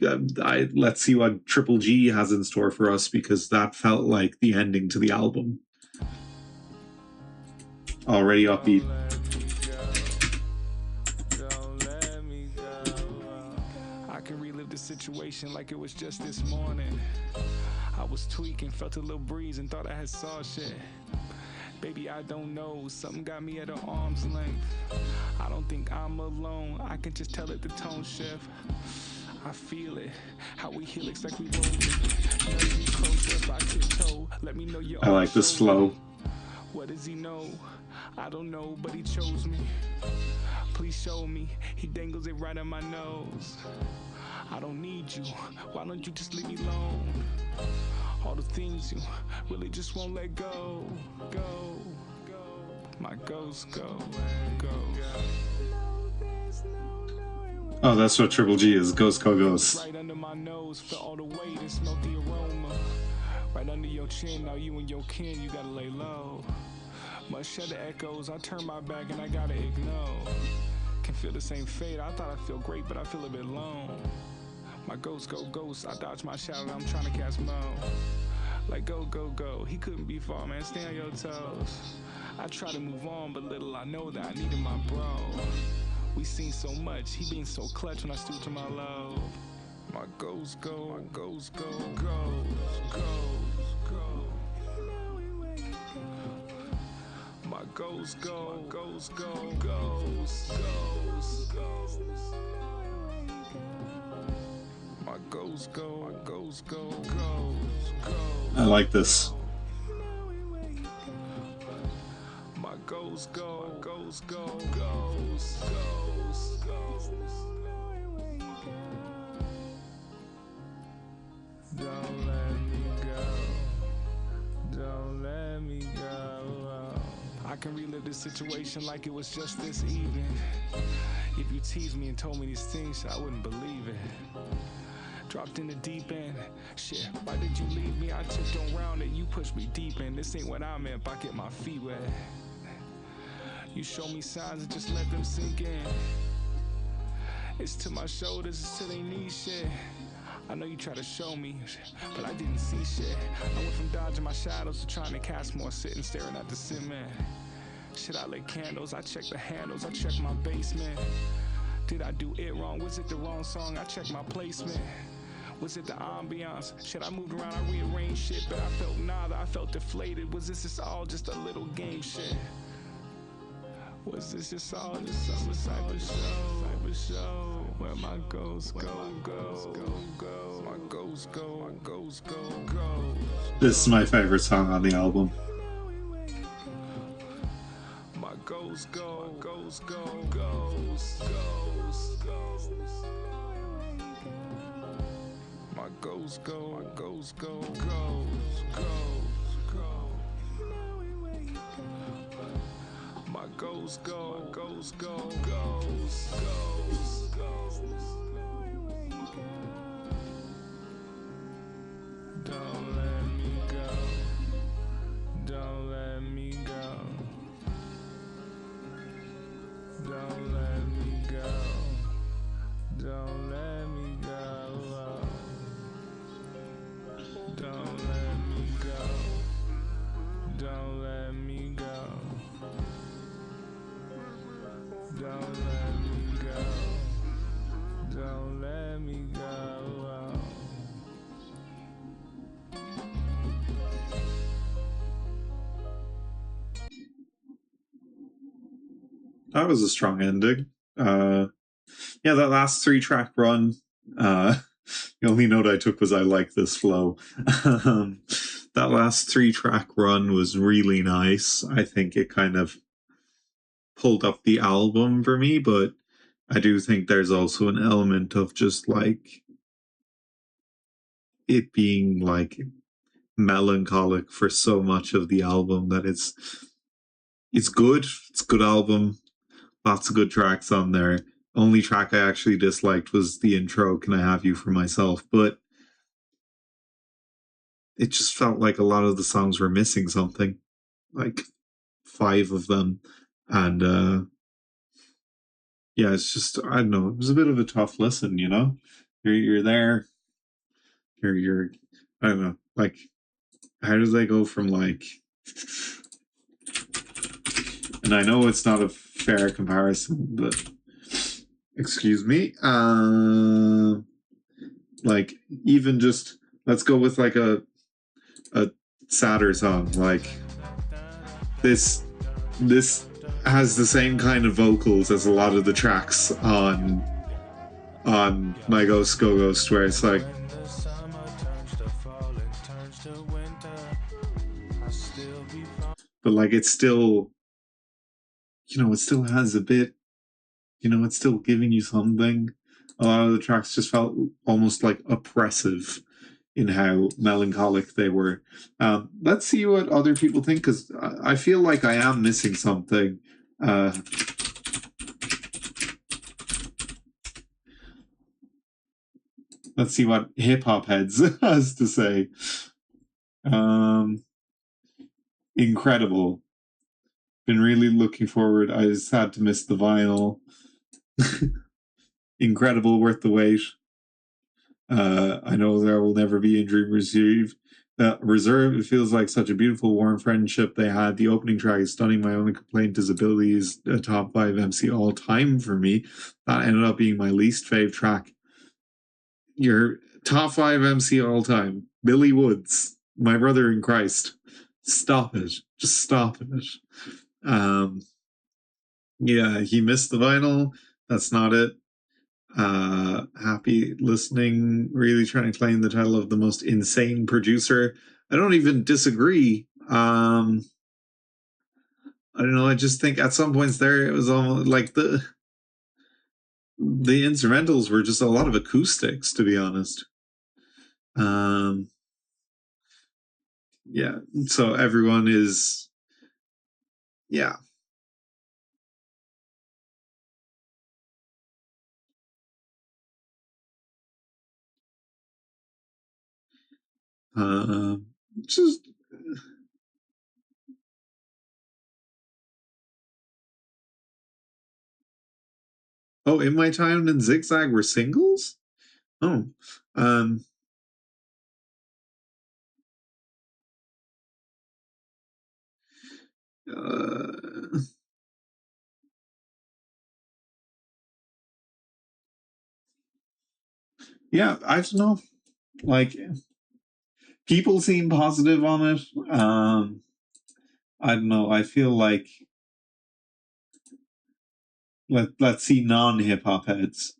let's see what Triple G has in store for us, because that felt like the ending to the album. Already upbeat. I can relive the situation like it was just this morning. I was tweaking, felt a little breeze and thought I had saw shit. Baby, I don't know, something got me at an arm's length. I don't think I'm alone, I can just tell it the tone shift. I feel it, how we helix like we roll. Closer if I tiptoe, let me know you're I like this flow. What does he know? I don't know, but he chose me. Please show me, he dangles it right on my nose. I don't need you, why don't you just leave me alone? All the things you really just won't let go. Go, my ghost go. Oh, that's what Triple G is. Ghost go ghost. Right under my nose, felt all the weight and smelt the aroma. Right under your chin, now you and your kin, you gotta lay low. Must shed the echoes, I turn my back and I gotta ignore. Can feel the same fate, I thought I'd feel great, but I feel a bit lone. My ghost go ghost, I dodge my shadow, I'm trying to cast mo. Like go, go, go, he couldn't be far, man, stay on your toes. I try to move on, but little I know that I needed my bro. We seen so much, he been so clutch when I stood to my low. My ghost go, my ghost go, go. My ghost go, ghost go, ghost. My ghost go, my ghost go, ghost. I like this. My ghost go, ghost go, ghost. Don't let me go. Don't let me go. I can relive this situation like it was just this evening. If you teased me and told me these things, I wouldn't believe it. Dropped in the deep end. Shit, why did you leave me? I tiptoed around it, you pushed me deep in. This ain't what I meant if I get my feet wet. You show me signs and just let them sink in. It's to my shoulders, it's to their knees, shit. I know you try to show me, but I didn't see shit. I went from dodging my shadows to trying to cast more, sitting staring at the cement. Shit, I lit candles, I checked the handles, I checked my basement. Did I do it wrong? Was it the wrong song? I checked my placement. Was it the ambiance? Shit, I moved around, I rearranged shit, but I felt nada, I felt deflated. Was this all just a little game shit? Was this just all just some cyber show? Where my ghosts go. My ghosts go, my ghosts go. This is my favorite song on the album. My ghosts go. My ghosts go. My ghosts go. Don't let me go. Don't let me go. Don't let me go. Don't let me go. Don't let me go. Don't let me go. Don't let me go. Don't let me go. That was a strong ending. Yeah, that last 3-track run. The only note I took was I like this flow. that last 3-track run was really nice. I think it kind of pulled up the album for me, but I do think there's also an element of just like it being like melancholic for so much of the album that it's good. It's a good album. Lots of good tracks on there. Only track I actually disliked was the intro, Can I Have You for Myself? But it just felt like a lot of the songs were missing something. Like 5 of them. And yeah, it's just, I don't know, it was a bit of a tough listen, you know? You're there. You're I don't know, like, how does they go from like, and I know it's not a fair comparison, but excuse me, like, even just, let's go with like a sadder song, like this has the same kind of vocals as a lot of the tracks on My Ghost Go Ghost, where it's like, but like it's still, you know, it still has a bit, you know, it's still giving you something. A lot of the tracks just felt almost like oppressive in how melancholic they were. Let's see what other people think, because I feel like I am missing something. Let's see what Hip Hop Heads has to say. Incredible. Been really looking forward. I was sad to miss the vinyl. Incredible, worth the wait. I know there will never be in Dream Reserve. It feels like such a beautiful, warm friendship they had. The opening track is stunning. My only complaint is ability is a top 5 MC all time for me. That ended up being my least fave track. Your top 5 MC all time, Billy Woods, my brother in Christ. Stop it. Just stop it. Yeah, he missed the vinyl. That's not it. Happy listening, really trying to claim the title of the most insane producer. I don't even disagree. I don't know, I just think at some points there it was almost like the instrumentals were just a lot of acoustics, to be honest. Yeah, so everyone is, yeah. Just, oh, In My Time and Zigzag were singles? Oh, yeah, I don't know. Like, people seem positive on it. I don't know. I feel like let's see non-hip hop heads.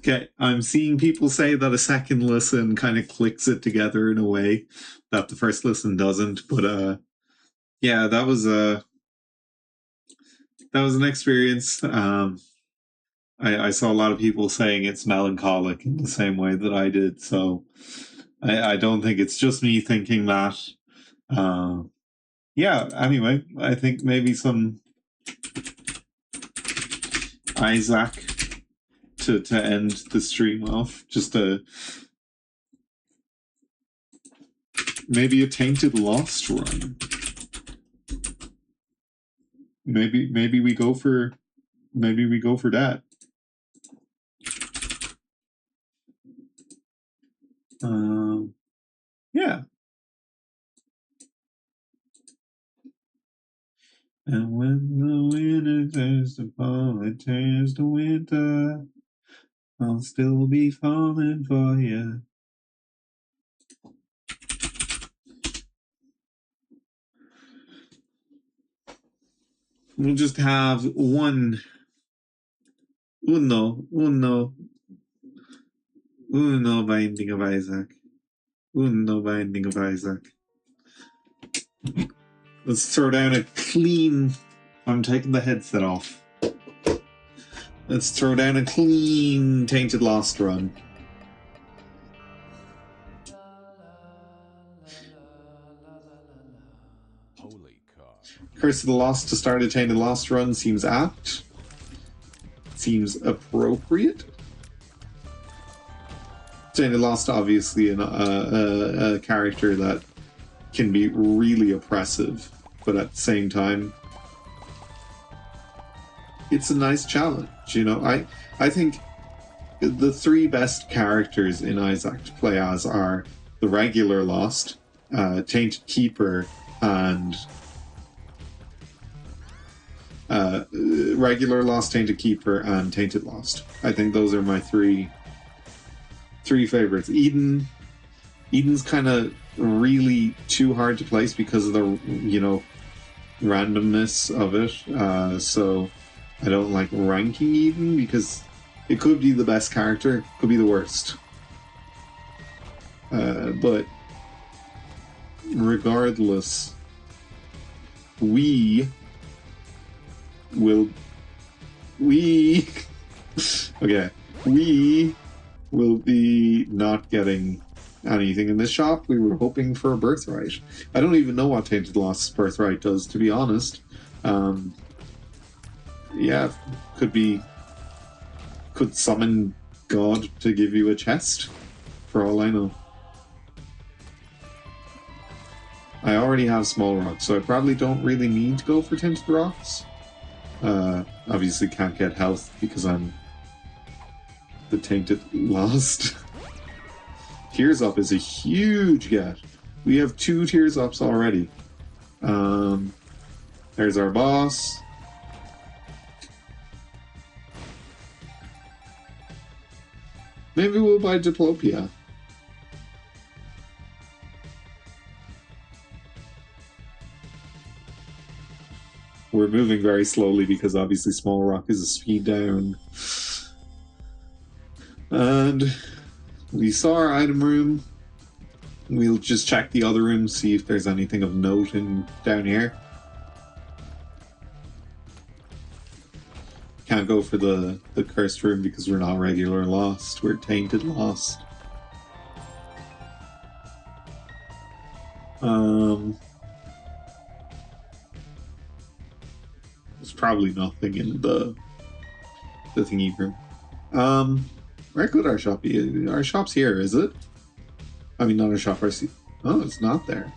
Okay, I'm seeing people say that a second listen kind of clicks it together in a way that the first listen doesn't. But yeah, that was an experience. I saw a lot of people saying it's melancholic in the same way that I did, so I don't think it's just me thinking that. Yeah, anyway, I think maybe some Isaac to end the stream off. Just maybe a Tainted Lost run. Maybe we go for that. Yeah. And when the winter turns to fall, it turns to winter. I'll still be falling for you. We'll just have uno binding of Isaac. Uno binding of Isaac. Let's throw down a clean... I'm taking the headset off. Let's throw down a clean Tainted Lost run. Holy car. Curse of the Lost to start a Tainted Lost run seems apt. Seems appropriate. Tainted Lost, obviously, a character that can be really oppressive, but at the same time, it's a nice challenge. You know, I think the three best characters in Isaac to play as are the regular Lost, Tainted Keeper, and regular Lost, Tainted Keeper, and Tainted Lost. I think those are my three favorites. Eden's kind of really too hard to place because of the, you know, randomness of it. So I don't like ranking Eden because it could be the best character, could be the worst. But regardless, we will be not getting anything in this shop. We were hoping for a birthright. I don't even know what Tainted Lost's birthright does, to be honest. Yeah, could summon God to give you a chest, for all I know. I already have small rocks, so I probably don't really need to go for Tinted Rocks. Obviously can't get health because I'm the Tainted Lost. Tears Up is a huge get. We have 2 Tears Ups already. There's our boss. Maybe we'll buy Diplopia. We're moving very slowly because obviously Small Rock is a speed down. And we saw our item room. We'll just check the other room, see if there's anything of note down here. Can't go for the cursed room because we're not regular Lost. We're Tainted Lost. There's probably nothing in the thingy room. Where could our shop be? Our shop's here, is it? I mean, not our shop, our seat. Oh, it's not there.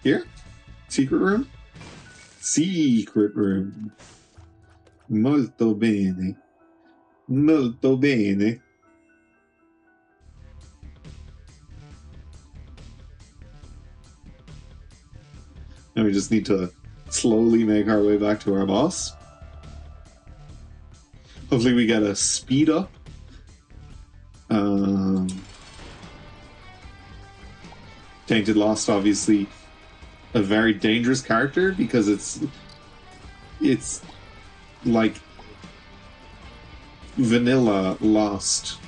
Here? Secret room? Secret room. Molto bene. Molto bene. Now we just need to slowly make our way back to our boss. Hopefully we get a speed up. Tainted Lost, obviously, a very dangerous character because it's like vanilla Lost,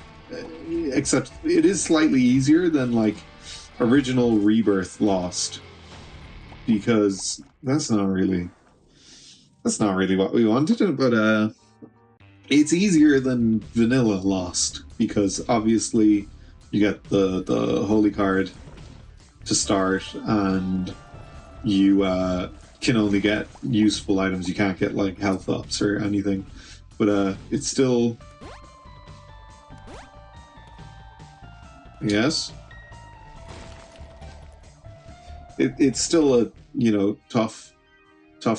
except it is slightly easier than like original Rebirth Lost, because that's not really what we wanted, but it's easier than vanilla Lost because obviously You get the holy card to start, and you can only get useful items. You can't get like health ups or anything, but it's still, yes, it's still a, you know, tough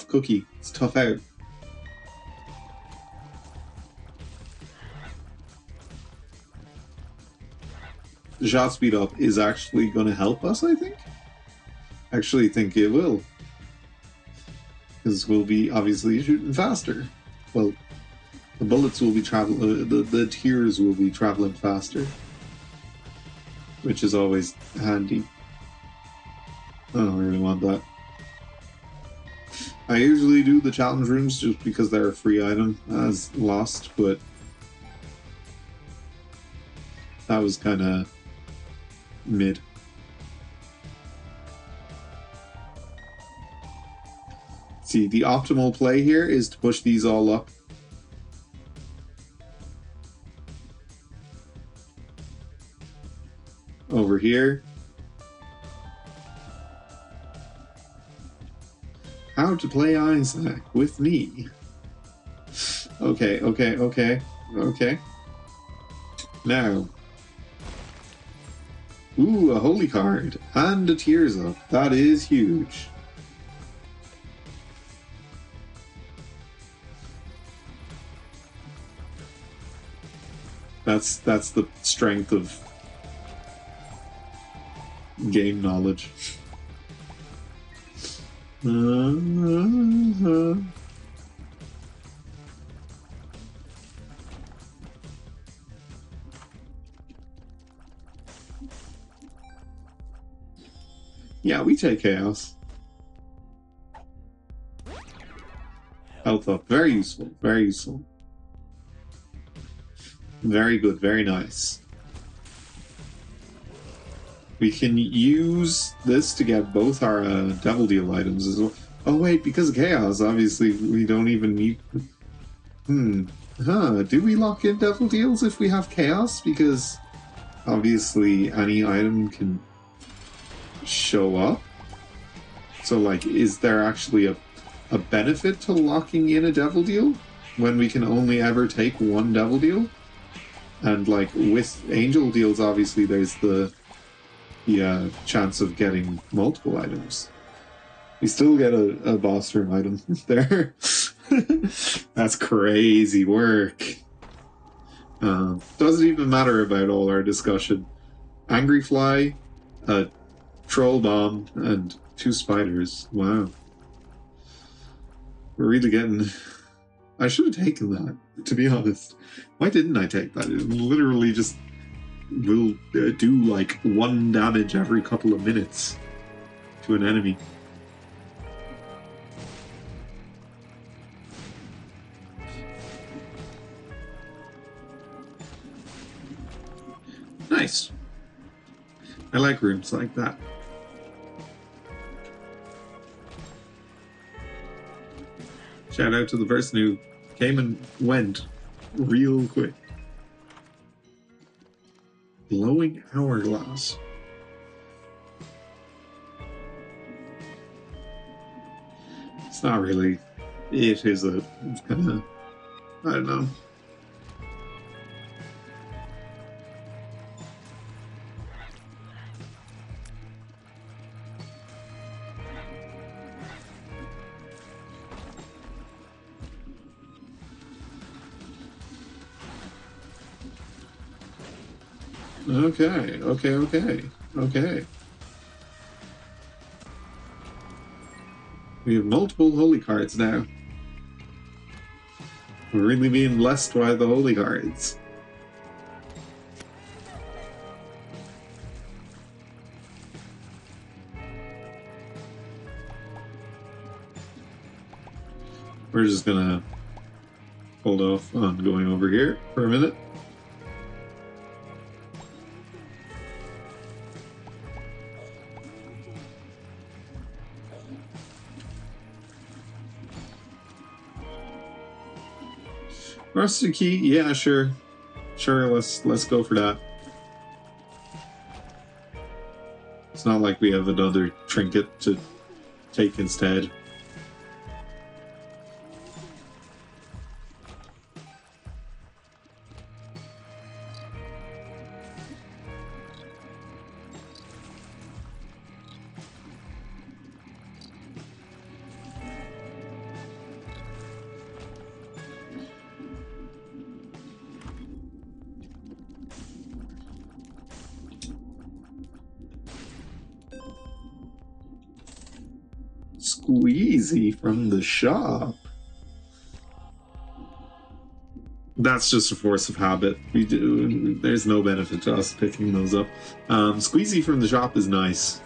cookie. It's tough out. The shot speed up is actually going to help us, I think. Actually think it will. Because we'll be obviously shooting faster. Well, the bullets will be traveling, the tears will be traveling faster. Which is always handy. I don't really want that. I usually do the challenge rooms just because they're a free item as Lost, but that was kind of mid. See, the optimal play here is to push these all up. Over here. How to play Isaac with me. Okay. Now. Ooh, a holy card. And a tears up. That is huge. That's the strength of game knowledge. Yeah, we take chaos. Health up. Very useful. Very useful. Very good. Very nice. We can use this to get both our Devil Deal items as well. Oh wait, because of chaos, obviously we don't even need... Do we lock in Devil Deals if we have chaos? Because obviously any item can show up. So like, is there actually a benefit to locking in a Devil Deal when we can only ever take one Devil Deal? And like with Angel Deals, obviously there's the chance of getting multiple items. We still get a boss room item there. That's crazy work. Doesn't even matter about all our discussion. Angry Fly, a Troll Bomb, and 2 spiders. Wow. We're really getting... I should have taken that, to be honest. Why didn't I take that? It literally just will do like 1 damage every couple of minutes to an enemy. Nice. I like rooms like that. Shout out to the person who came and went real quick. Glowing hourglass. It's not really. It is a kind of. I don't know. Okay. We have multiple holy cards now. We're really being blessed by the holy cards. We're just gonna hold off on going over here for a minute. Rusty key, yeah, sure, let's go for that. It's not like we have another trinket to take instead. Squeezy from the shop. That's just a force of habit. There's no benefit to us picking those up. Squeezy from the shop is nice.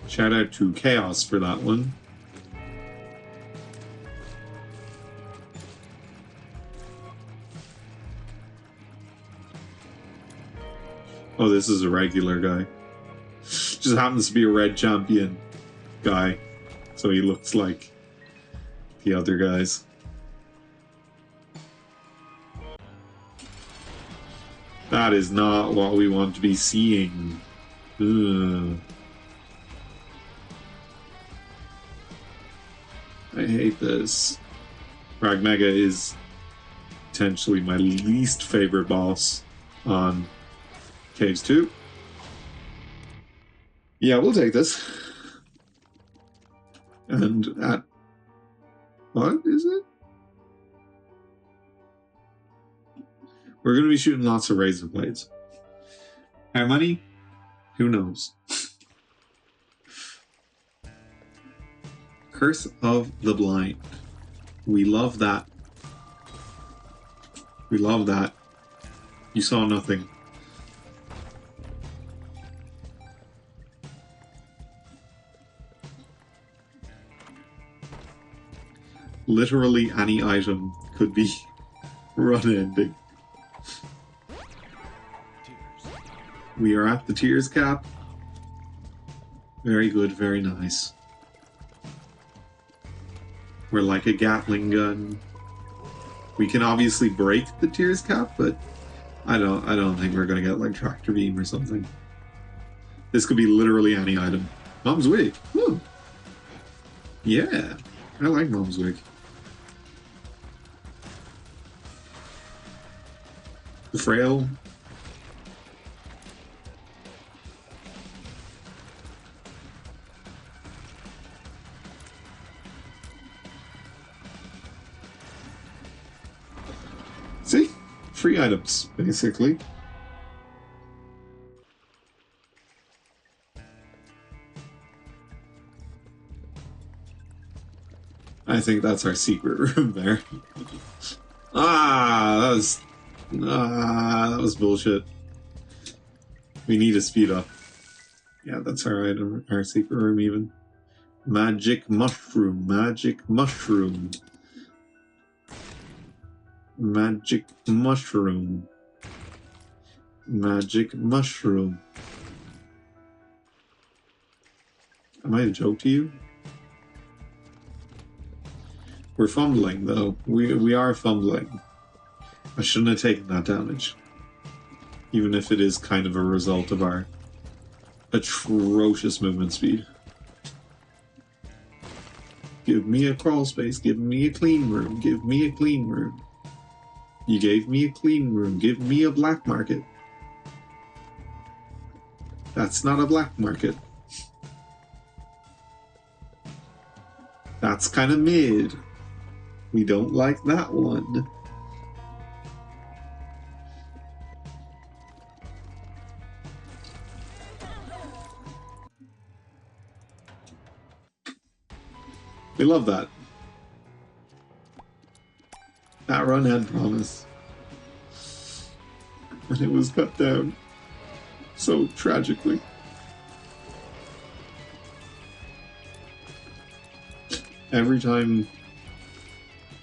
Shout out to Chaos for that one. Oh, this is a regular guy. Just happens to be a red champion guy. So he looks like the other guys. That is not what we want to be seeing. Ugh. I hate this. Ragmega is potentially my least favorite boss on Caves 2. Yeah, we'll take this. And at... what is it? We're going to be shooting lots of razor blades. How many? Who knows? Curse of the Blind. We love that. We love that. You saw nothing. Literally any item could be run-ending. We are at the tears cap. Very good, very nice. We're like a Gatling gun. We can obviously break the tears cap, but I don't think we're gonna get like tractor beam or something. This could be literally any item. Mom's wig. Woo. Yeah, I like Mom's wig. The frail. See? Free items, basically. I think that's our secret room there. That was bullshit. We need to speed up. Yeah, that's our item, our secret room even. Magic mushroom, magic mushroom. Magic mushroom. Magic mushroom. Am I a joke to you? We're fumbling though. We are fumbling. I shouldn't have taken that damage. Even if it is kind of a result of our atrocious movement speed. Give me a crawl space, give me a clean room, give me a clean room. You gave me a clean room, give me a black market. That's not a black market. That's kind of mid. We don't like that one. We love that. That run had promise. And it was cut down so tragically. Every time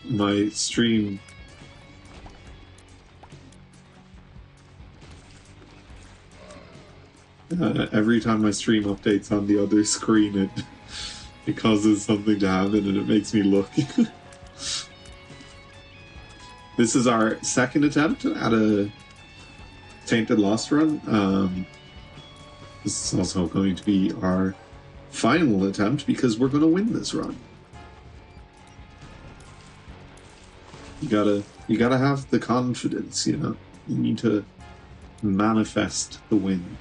my stream updates on the other screen, it causes something to happen and it makes me look. This is our second attempt at a Tainted Lost run. This is also going to be our final attempt because we're going to win this run. You gotta have the confidence, you know? You need to manifest the win.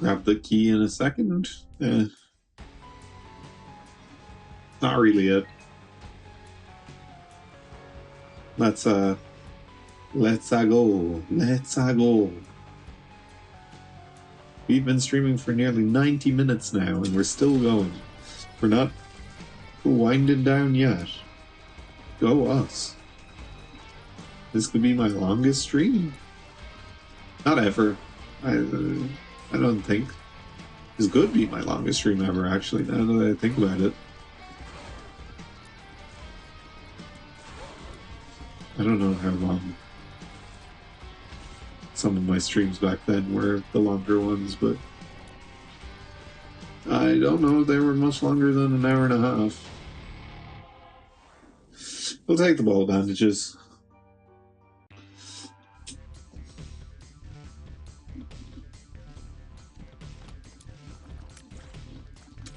Grab the key in a second. Not really it. Let's go. We've been streaming for nearly 90 minutes now, and we're still going. We're not winding down yet. Go us. This could be my longest stream. Not ever. I don't think. This could be my longest stream ever, actually, now that I think about it. I don't know how long some of my streams back then were the longer ones, but I don't know if they were much longer than an hour and a half. We'll take the ball bandages.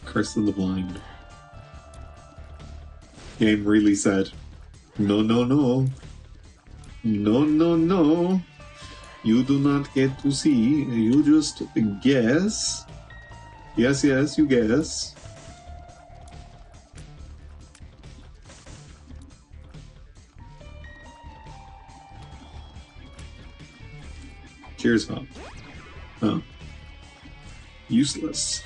Curse of the Blind. Game really said, no, no, no. No, no, no. You do not get to see. You just guess. Yes, yes, you guess. Cheers, Hop. Oh. Useless.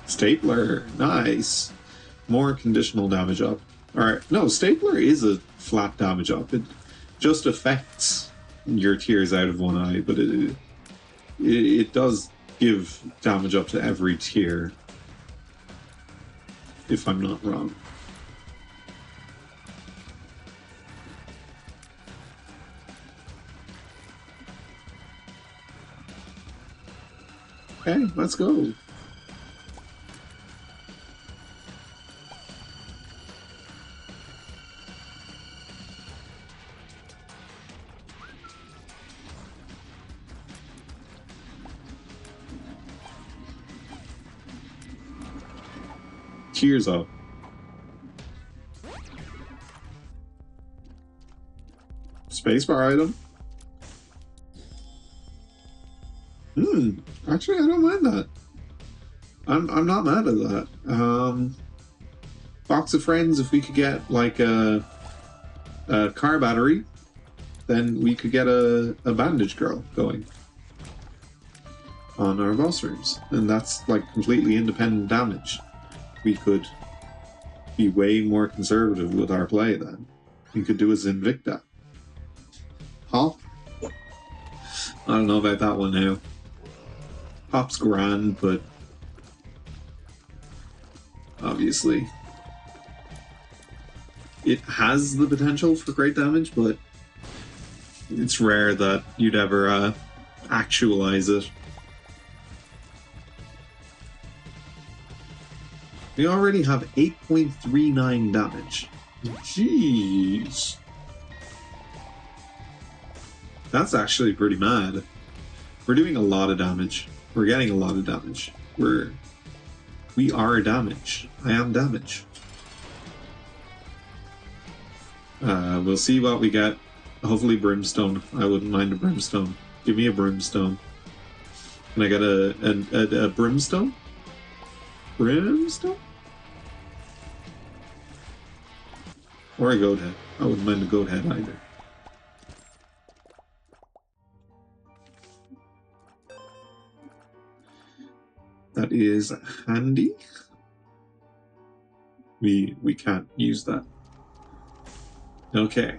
Stapler, nice. More conditional damage up. Alright, no, Stapler is a flat damage up. It just affects your tears out of one eye, but it does give damage up to every tier. If I'm not wrong. Okay, let's go. Cheers up. Spacebar item. Actually, I don't mind that. I'm not mad at that. Box of friends. If we could get like a car battery, then we could get a bandage girl going on our boss rooms, and that's like completely independent damage. We could be way more conservative with our play then. We could do a Zinvicta. Hop? I don't know about that one now. Hop's grand, but obviously it has the potential for great damage, but it's rare that you'd ever actualize it. We already have 8.39 damage. Jeez. That's actually pretty mad. We're doing a lot of damage. We're getting a lot of damage. We are damage. I am damage. We'll see what we get. Hopefully brimstone. I wouldn't mind a brimstone. Give me a brimstone. Can I get a brimstone? Brimstone? Or a goat head. I wouldn't mind a goat head either. That is handy. We can't use that. Okay.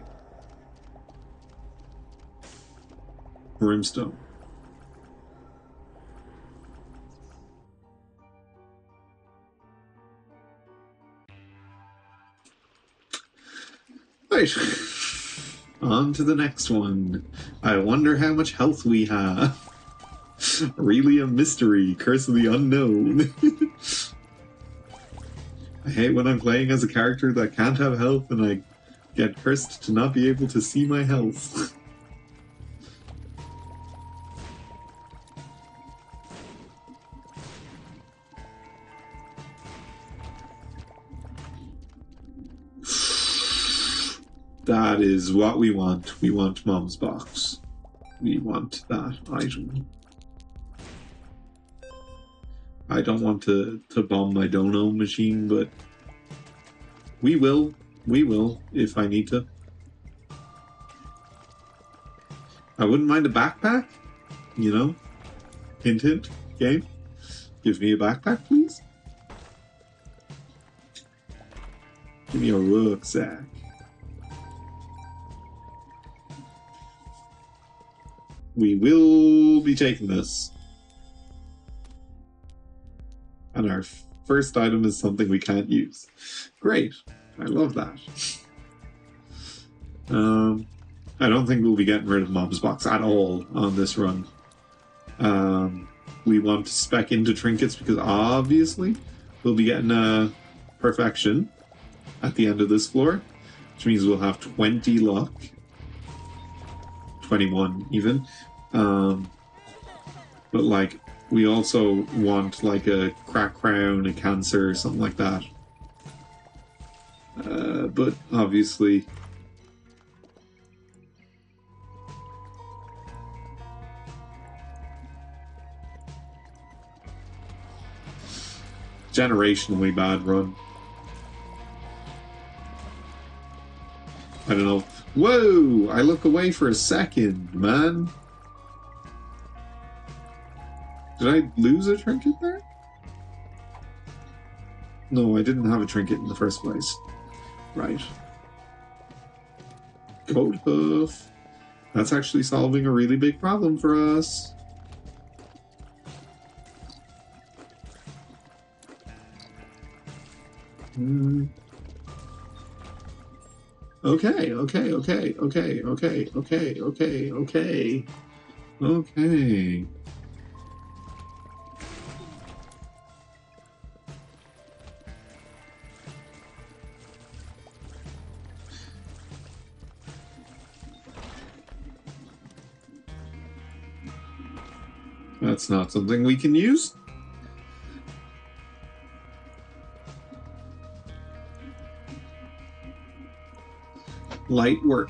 Brimstone. Right. On to the next one. I wonder how much health we have. Really a mystery. Curse of the unknown. I hate when I'm playing as a character that can't have health and I get cursed to not be able to see my health. That is what we want. We want Mom's box. We want that item. I don't want to bomb my dono machine, but we will. We will, if I need to. I wouldn't mind a backpack, you know? Hint, hint, game. Give me a backpack, please. Give me a rucksack. We will be taking this. And our first item is something we can't use. Great. I love that. I don't think we'll be getting rid of Mom's box at all on this run. We want to spec into trinkets because obviously we'll be getting a perfection at the end of this floor, which means we'll have 20 luck. 21 even. But like, we also want like a crack crown, a cancer, something like that. But obviously generationally bad run. I don't know. Whoa! I look away for a second, man. Did I lose a trinket there? No, I didn't have a trinket in the first place. Right. Goat hoof. That's actually solving a really big problem for us. Okay. That's not something we can use. Light work.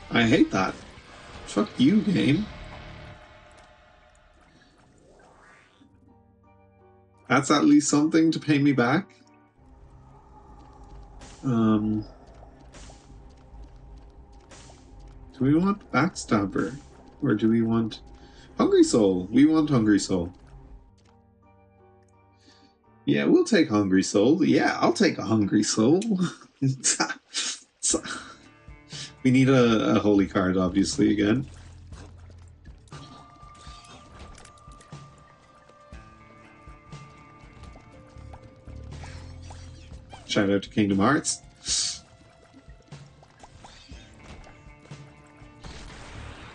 I hate that. Fuck you, game. That's at least something to pay me back. Do we want Backstabber? Or do we want Hungry Soul? We want Hungry Soul. Yeah, we'll take Hungry Soul. Yeah, I'll take a Hungry Soul. We need a holy card, obviously, again. Shout out to Kingdom Hearts.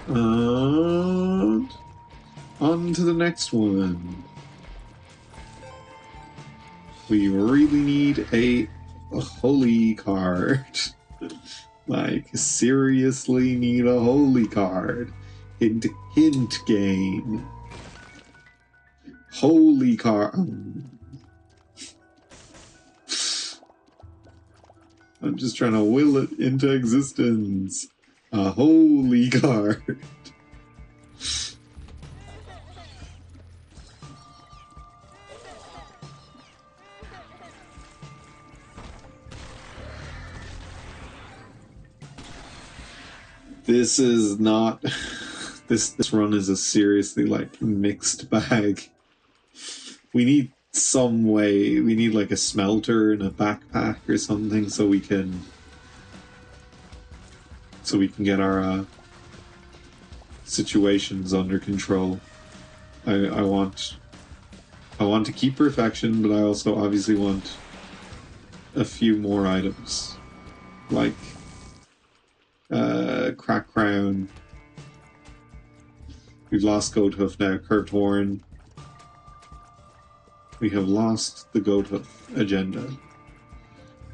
And on to the next one. We really need a holy card. Like, seriously need a holy card. Hint, hint game. Holy card. I'm just trying to will it into existence. A holy card. This is not... This run is a seriously, like, mixed bag. We need some way... We need, like, a smelter and a backpack or something so we can... get our, situations under control. I want to keep perfection, but I also obviously want a few more items. Like... Crack Crown. We've lost Goat Hoof now. Curved Horn. We have lost the Goat Hoof agenda.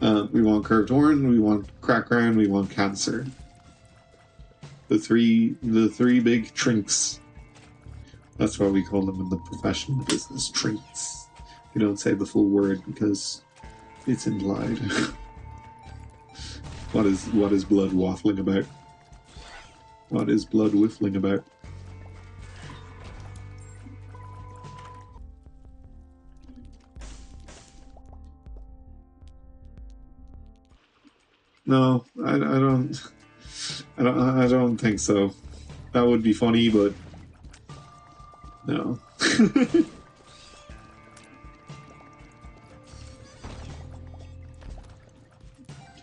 We want Curved Horn, we want Crack Crown, we want Cancer. The three big trinks. That's why we call them in the professional business, trinks. We don't say the full word because it's implied. What is blood waffling about? What is blood whiffling about? No, I don't think so. That would be funny, but no.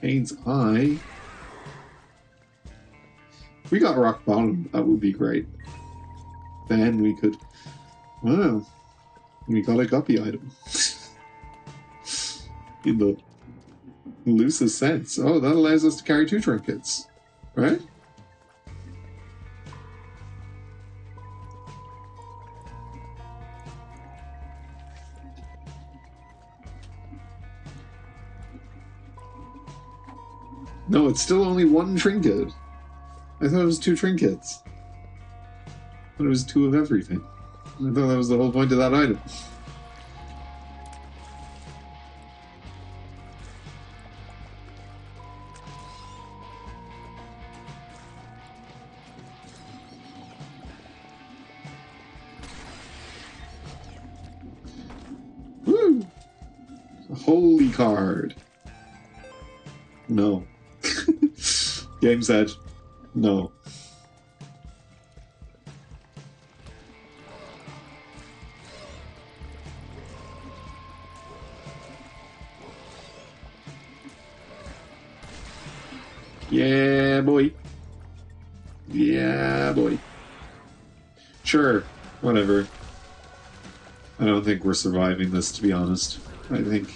Kane's Eye. If we got rock bottom, that would be great. Then we could... Wow. We got a guppy item. In the loosest sense. Oh, that allows us to carry 2 trinkets. Right? No, it's still only 1 trinket. I thought it was 2 trinkets. I thought it was 2 of everything. I thought that was the whole point of that item. Woo! A holy card. No. Game said no. Yeah, boy. Yeah, boy. Sure, whatever. I don't think we're surviving this, to be honest. I think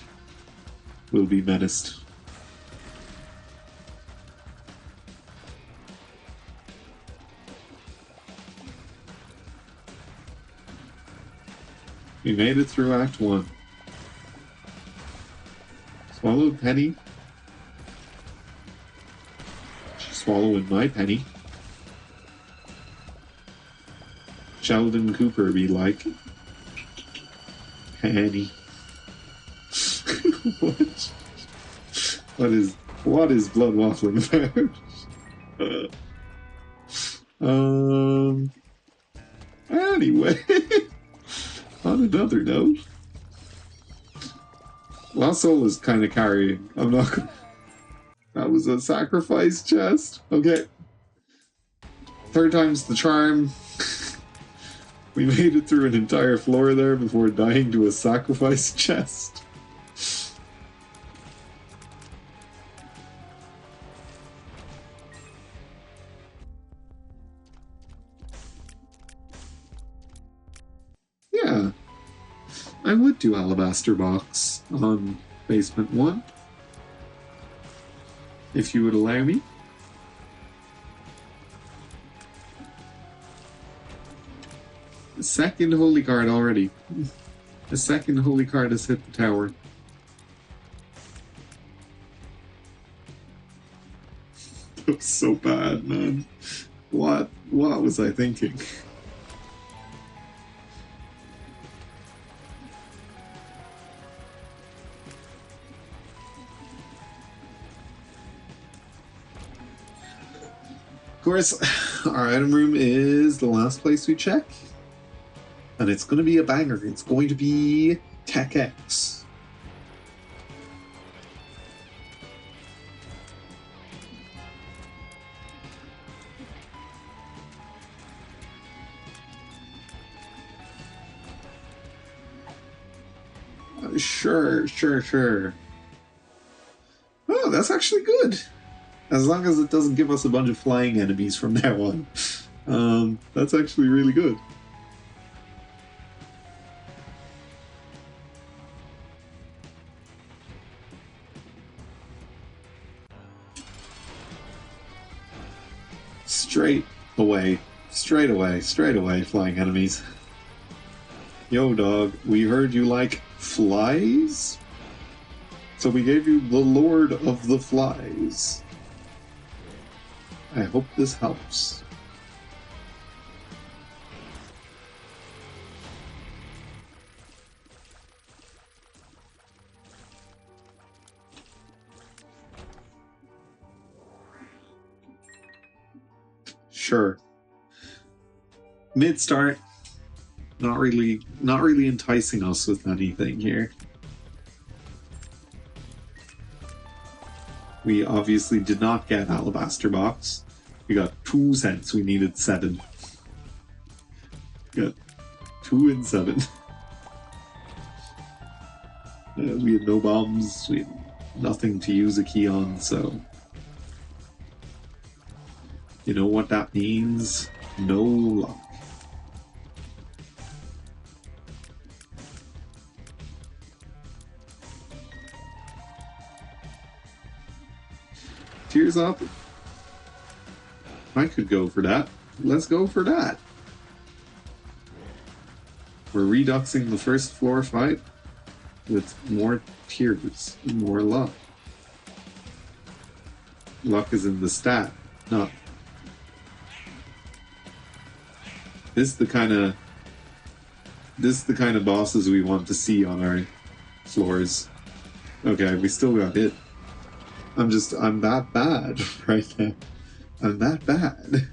we'll be menaced. We made it through Act 1. Swallowed penny. She's swallowing my penny. Sheldon Cooper be like. Penny. What? What is blood waffling about? Anyway. On another note, Lost Soul is kind of carrying. I'm not gonna... That was a sacrifice chest. Okay. 3rd time's the charm. We made it through an entire floor there before dying to a sacrifice chest. Yeah. I would do Alabaster Box on Basement 1. If you would allow me. The 2nd holy card already. The 2nd holy card has hit the tower. That was so bad, man. What was I thinking? course, our item room is the last place we check. And it's going to be a banger. It's going to be Tech X. Sure. Oh, that's actually good. As long as it doesn't give us a bunch of flying enemies from now on. That's actually really good. Straight away, flying enemies. Yo, dog, we heard you like flies? So we gave you the Lord of the Flies. I hope this helps. Sure. Mid-start. Not really enticing us with anything here. We obviously did not get Alabaster Box. We got 2 cents. We needed 7. We got 2 and 7. We had no bombs. We had nothing to use a key on, so... You know what that means? No luck. Tears up. I could go for that. Let's go for that. We're reduxing the first floor fight with more tears, more luck. Luck is in the stat, not. This is the kind of bosses we want to see on our floors. Okay, we still got hit. I'm that bad right now. I'm that bad.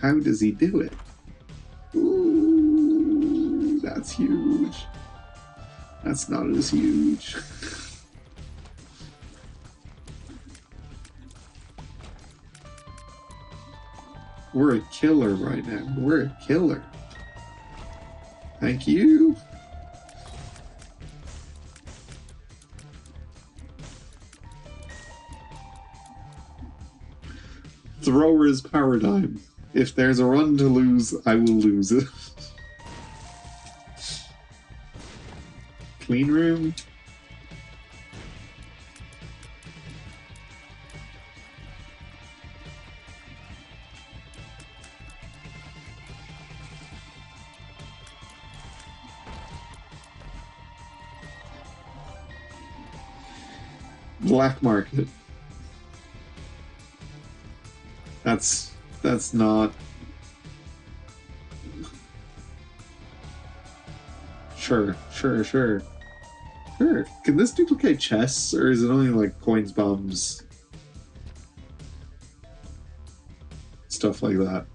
How does he do it? Ooh, that's huge. That's not as huge. We're a killer right now. We're a killer. Thank you. Thrower's paradigm. If there's a run to lose, I will lose it. Clean room. Black market. That's not... Sure. Can this duplicate chests, or is it only like coins, bombs, stuff like that?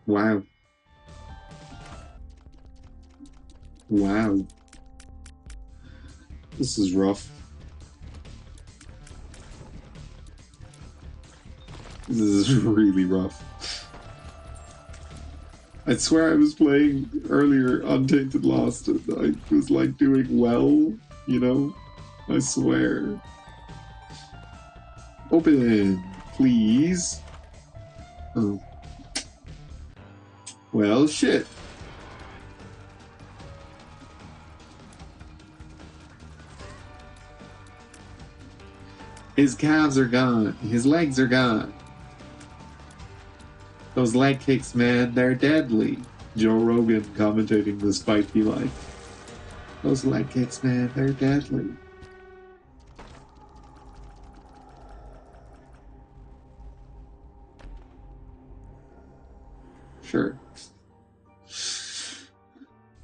Wow. This is rough. This is really rough. I swear I was playing earlier on Tainted Lost and I was like doing well, you know? I swear. Open, please. Oh. Well, shit. His calves are gone. His legs are gone. Those leg kicks, man, they're deadly. Joe Rogan commentating this fight he liked. Those leg kicks, man, they're deadly. Sure.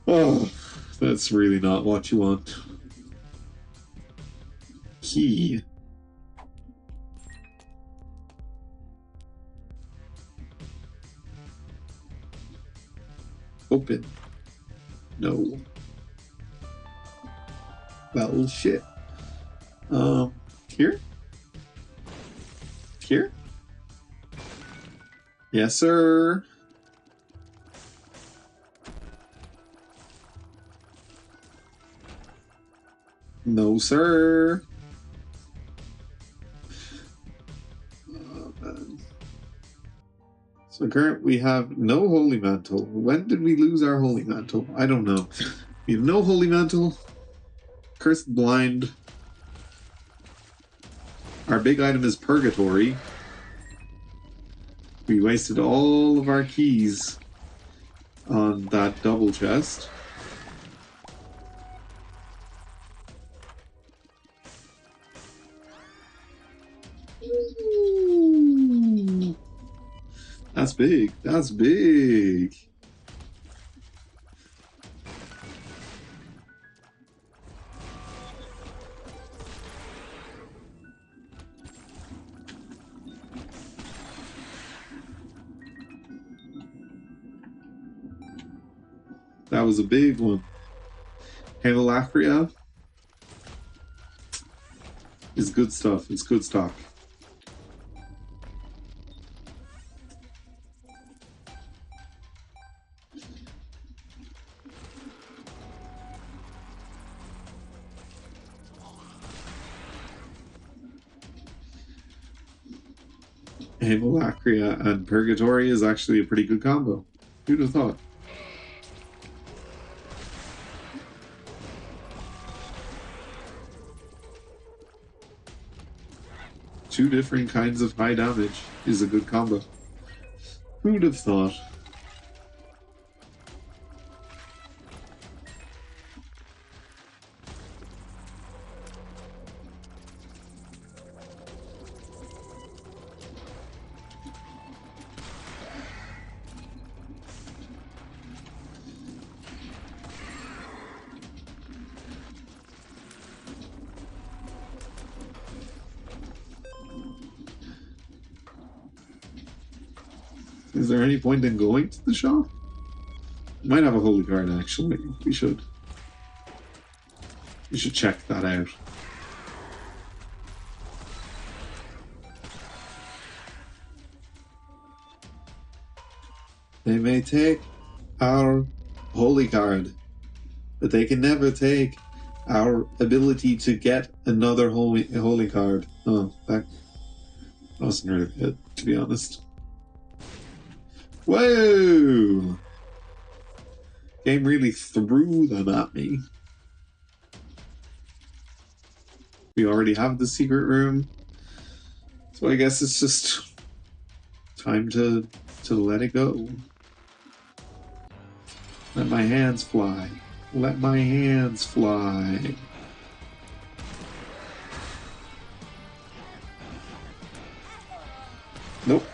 Oh, that's really not what you want. Key. Open. No. Well, shit. Here? Here? Yes, sir. No, sir. So current, we have no Holy Mantle. When did we lose our Holy Mantle? I don't know. We have no Holy Mantle. Cursed Blind. Our big item is Purgatory. We wasted all of our keys on that double chest. Ooh. That's big. That's big. That was a big one. Hanalacria is good stuff. It's good stock. Hanalacria and Purgatory is actually a pretty good combo. Who'd have thought? Two different kinds of high damage is a good combo. Who'd have thought? Is there any point in going to the shop? Might have a holy card, actually. We should check that out. They may take our holy card, but they can never take our ability to get another holy card. Oh, that wasn't really good, to be honest. Whoa! Game really threw them at me. We already have the secret room, so I guess it's just time to let it go. Let my hands fly. Let my hands fly. Nope.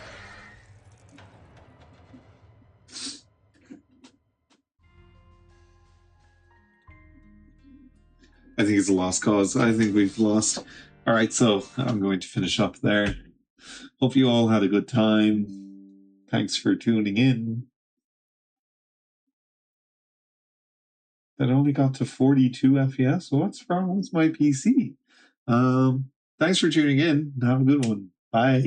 I think it's a lost cause. I think we've lost. All right, so I'm going to finish up there. Hope you all had a good time. Thanks for tuning in. That only got to 42 FPS. What's wrong with my PC? Thanks for tuning in. Have a good one. Bye.